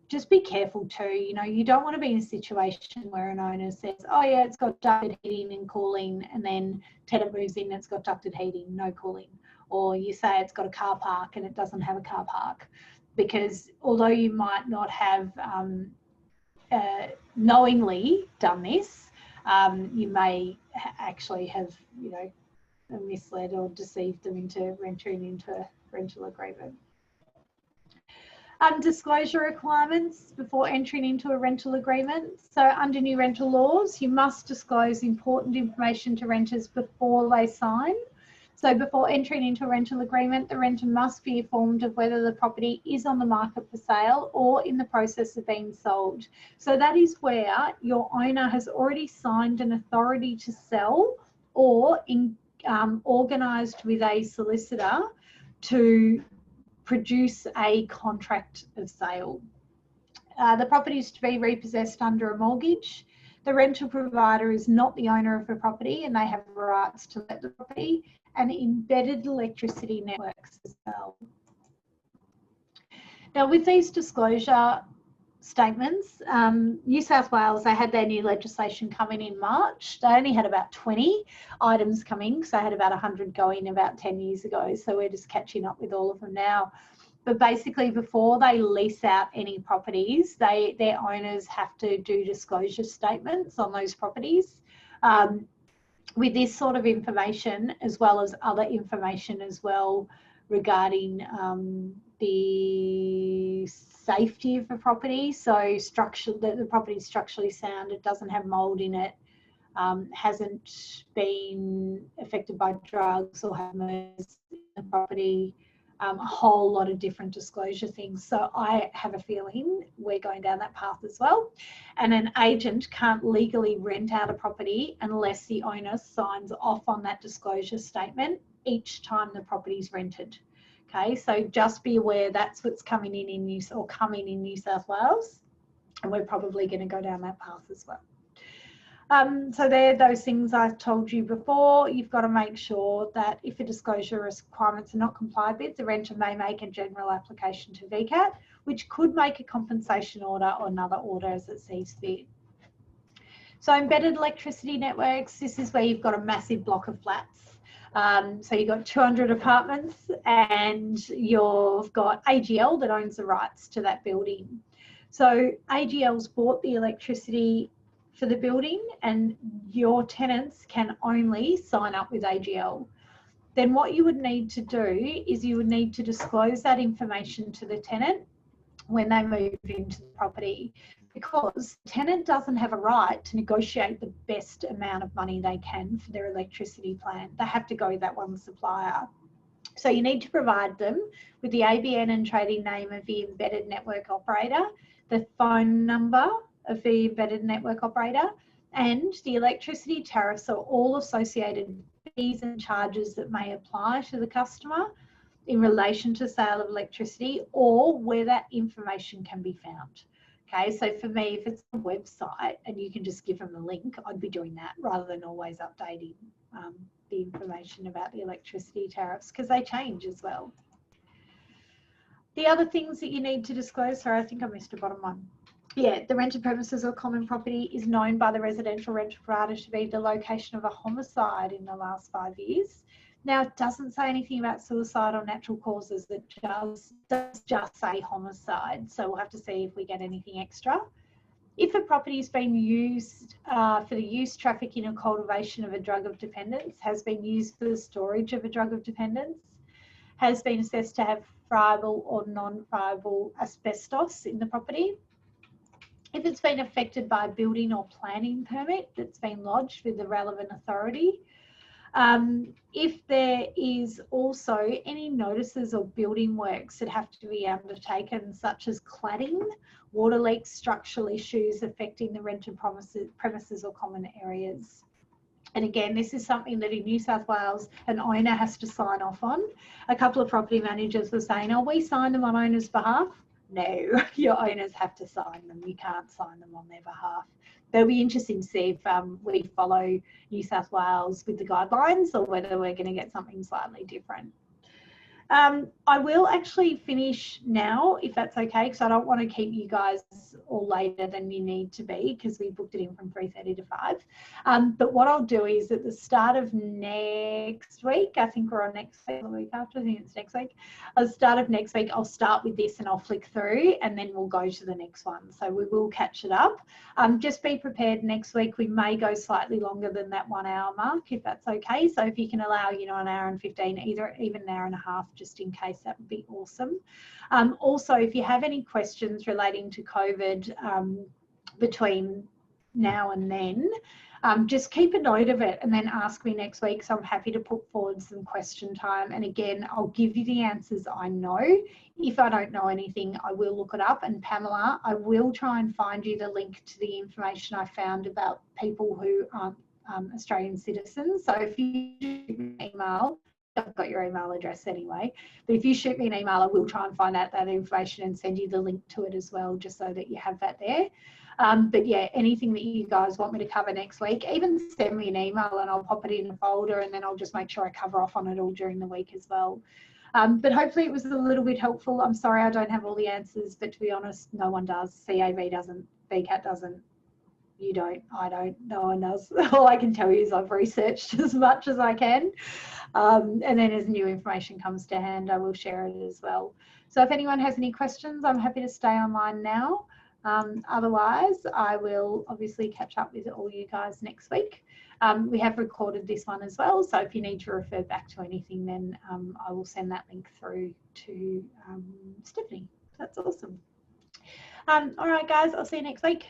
Just be careful too, you know, you don't want to be in a situation where an owner says, oh yeah, it's got ducted heating and cooling, and then tenant moves in, it's got ducted heating, no cooling. Or you say it's got a car park and it doesn't have a car park. Because although you might not have knowingly done this, you may actually have, you know, misled or deceived them into entering into a rental agreement. Disclosure requirements before entering into a rental agreement. So under new rental laws, you must disclose important information to renters before they sign. So before entering into a rental agreement, the renter must be informed of whether the property is on the market for sale or in the process of being sold. So that is where your owner has already signed an authority to sell or organised with a solicitor to produce a contract of sale. The property is to be repossessed under a mortgage. The rental provider is not the owner of the property and they have rights to let the property, and embedded electricity networks as well. Now with these disclosure statements, New South Wales, they had their new legislation coming in March. They only had about 20 items coming because they had about 100 going about 10 years ago. So we're just catching up with all of them now. But basically before they lease out any properties, their owners have to do disclosure statements on those properties with this sort of information, as well as other information as well regarding the safety of the property. So structure, that the property is structurally sound, it doesn't have mold in it, hasn't been affected by drugs or hammers in the property, a whole lot of different disclosure things. So I have a feeling we're going down that path as well. And an agent can't legally rent out a property unless the owner signs off on that disclosure statement each time the property is rented. Okay, so just be aware that's what's coming in New South Wales, and we're probably going to go down that path as well. So they're those things I told you before. You've got to make sure that if a disclosure requirements are not complied with, the renter may make a general application to VCAT, which could make a compensation order or another order as it sees fit. So embedded electricity networks, this is where you've got a massive block of flats. So you've got 200 apartments and you've got AGL that owns the rights to that building. So AGL's bought the electricity for the building and your tenants can only sign up with AGL. Then what you would need to do is you would need to disclose that information to the tenant when they move into the property, because the tenant doesn't have a right to negotiate the best amount of money they can for their electricity plan. They have to go with that one supplier. So you need to provide them with the ABN and trading name of the embedded network operator, the phone number of the embedded network operator, and the electricity tariffs or all associated fees and charges that may apply to the customer in relation to sale of electricity, or where that information can be found. Okay, so for me, if it's a website and you can just give them the link, I'd be doing that rather than always updating the information about the electricity tariffs, because they change as well. The other things that you need to disclose, sorry, I think I missed a bottom one. Yeah, the rented premises or common property is known by the residential rental provider to be the location of a homicide in the last 5 years. Now, it doesn't say anything about suicide or natural causes. It does just say homicide. So we'll have to see if we get anything extra. If a property has been used for the use, trafficking or cultivation of a drug of dependence, has been used for the storage of a drug of dependence, has been assessed to have friable or non-friable asbestos in the property, if it's been affected by a building or planning permit that's been lodged with the relevant authority, if there is also any notices or building works that have to be undertaken, such as cladding, water leaks, structural issues affecting the rented premises or common areas. And again, this is something that in New South Wales, an owner has to sign off on. A couple of property managers were saying, oh, we sign them on owners' behalf. No, your owners have to sign them. You can't sign them on their behalf. It'll be interesting to see if we follow New South Wales with the guidelines or whether we're going to get something slightly different. I will actually finish now, if that's okay, because I don't want to keep you guys all later than you need to be, because we booked it in from 3:30 to 5. But what I'll do is at the start of next week, I think we're on next week, the week after, I think it's next week. At the start of next week, I'll start with this and I'll flick through and then we'll go to the next one. So we will catch it up. Just be prepared next week. We may go slightly longer than that 1 hour mark, if that's okay. So if you can allow, you know, an hour and 15, even an hour and a half, just in case, that would be awesome. Also, if you have any questions relating to COVID between now and then, just keep a note of it and then ask me next week. So I'm happy to put forward some question time. And again, I'll give you the answers I know. If I don't know anything, I will look it up. And Pamela, I will try and find you the link to the information I found about people who aren't Australian citizens. So if you email, I've got your email address anyway, but if you shoot me an email, I will try and find out that information and send you the link to it as well, just so that you have that there. But yeah, anything that you guys want me to cover next week, even send me an email and I'll pop it in a folder, and then I'll just make sure I cover off on it all during the week as well. But hopefully it was a little bit helpful. I'm sorry I don't have all the answers, but to be honest, no one does. CAV doesn't, VCAT doesn't, you don't, I don't, no one does. All I can tell you is I've researched as much as I can. And then as new information comes to hand, I will share it as well. So if anyone has any questions, I'm happy to stay online now. Otherwise, I will obviously catch up with all you guys next week. We have recorded this one as well, so if you need to refer back to anything, then I will send that link through to Stephanie. That's awesome. All right, guys, I'll see you next week.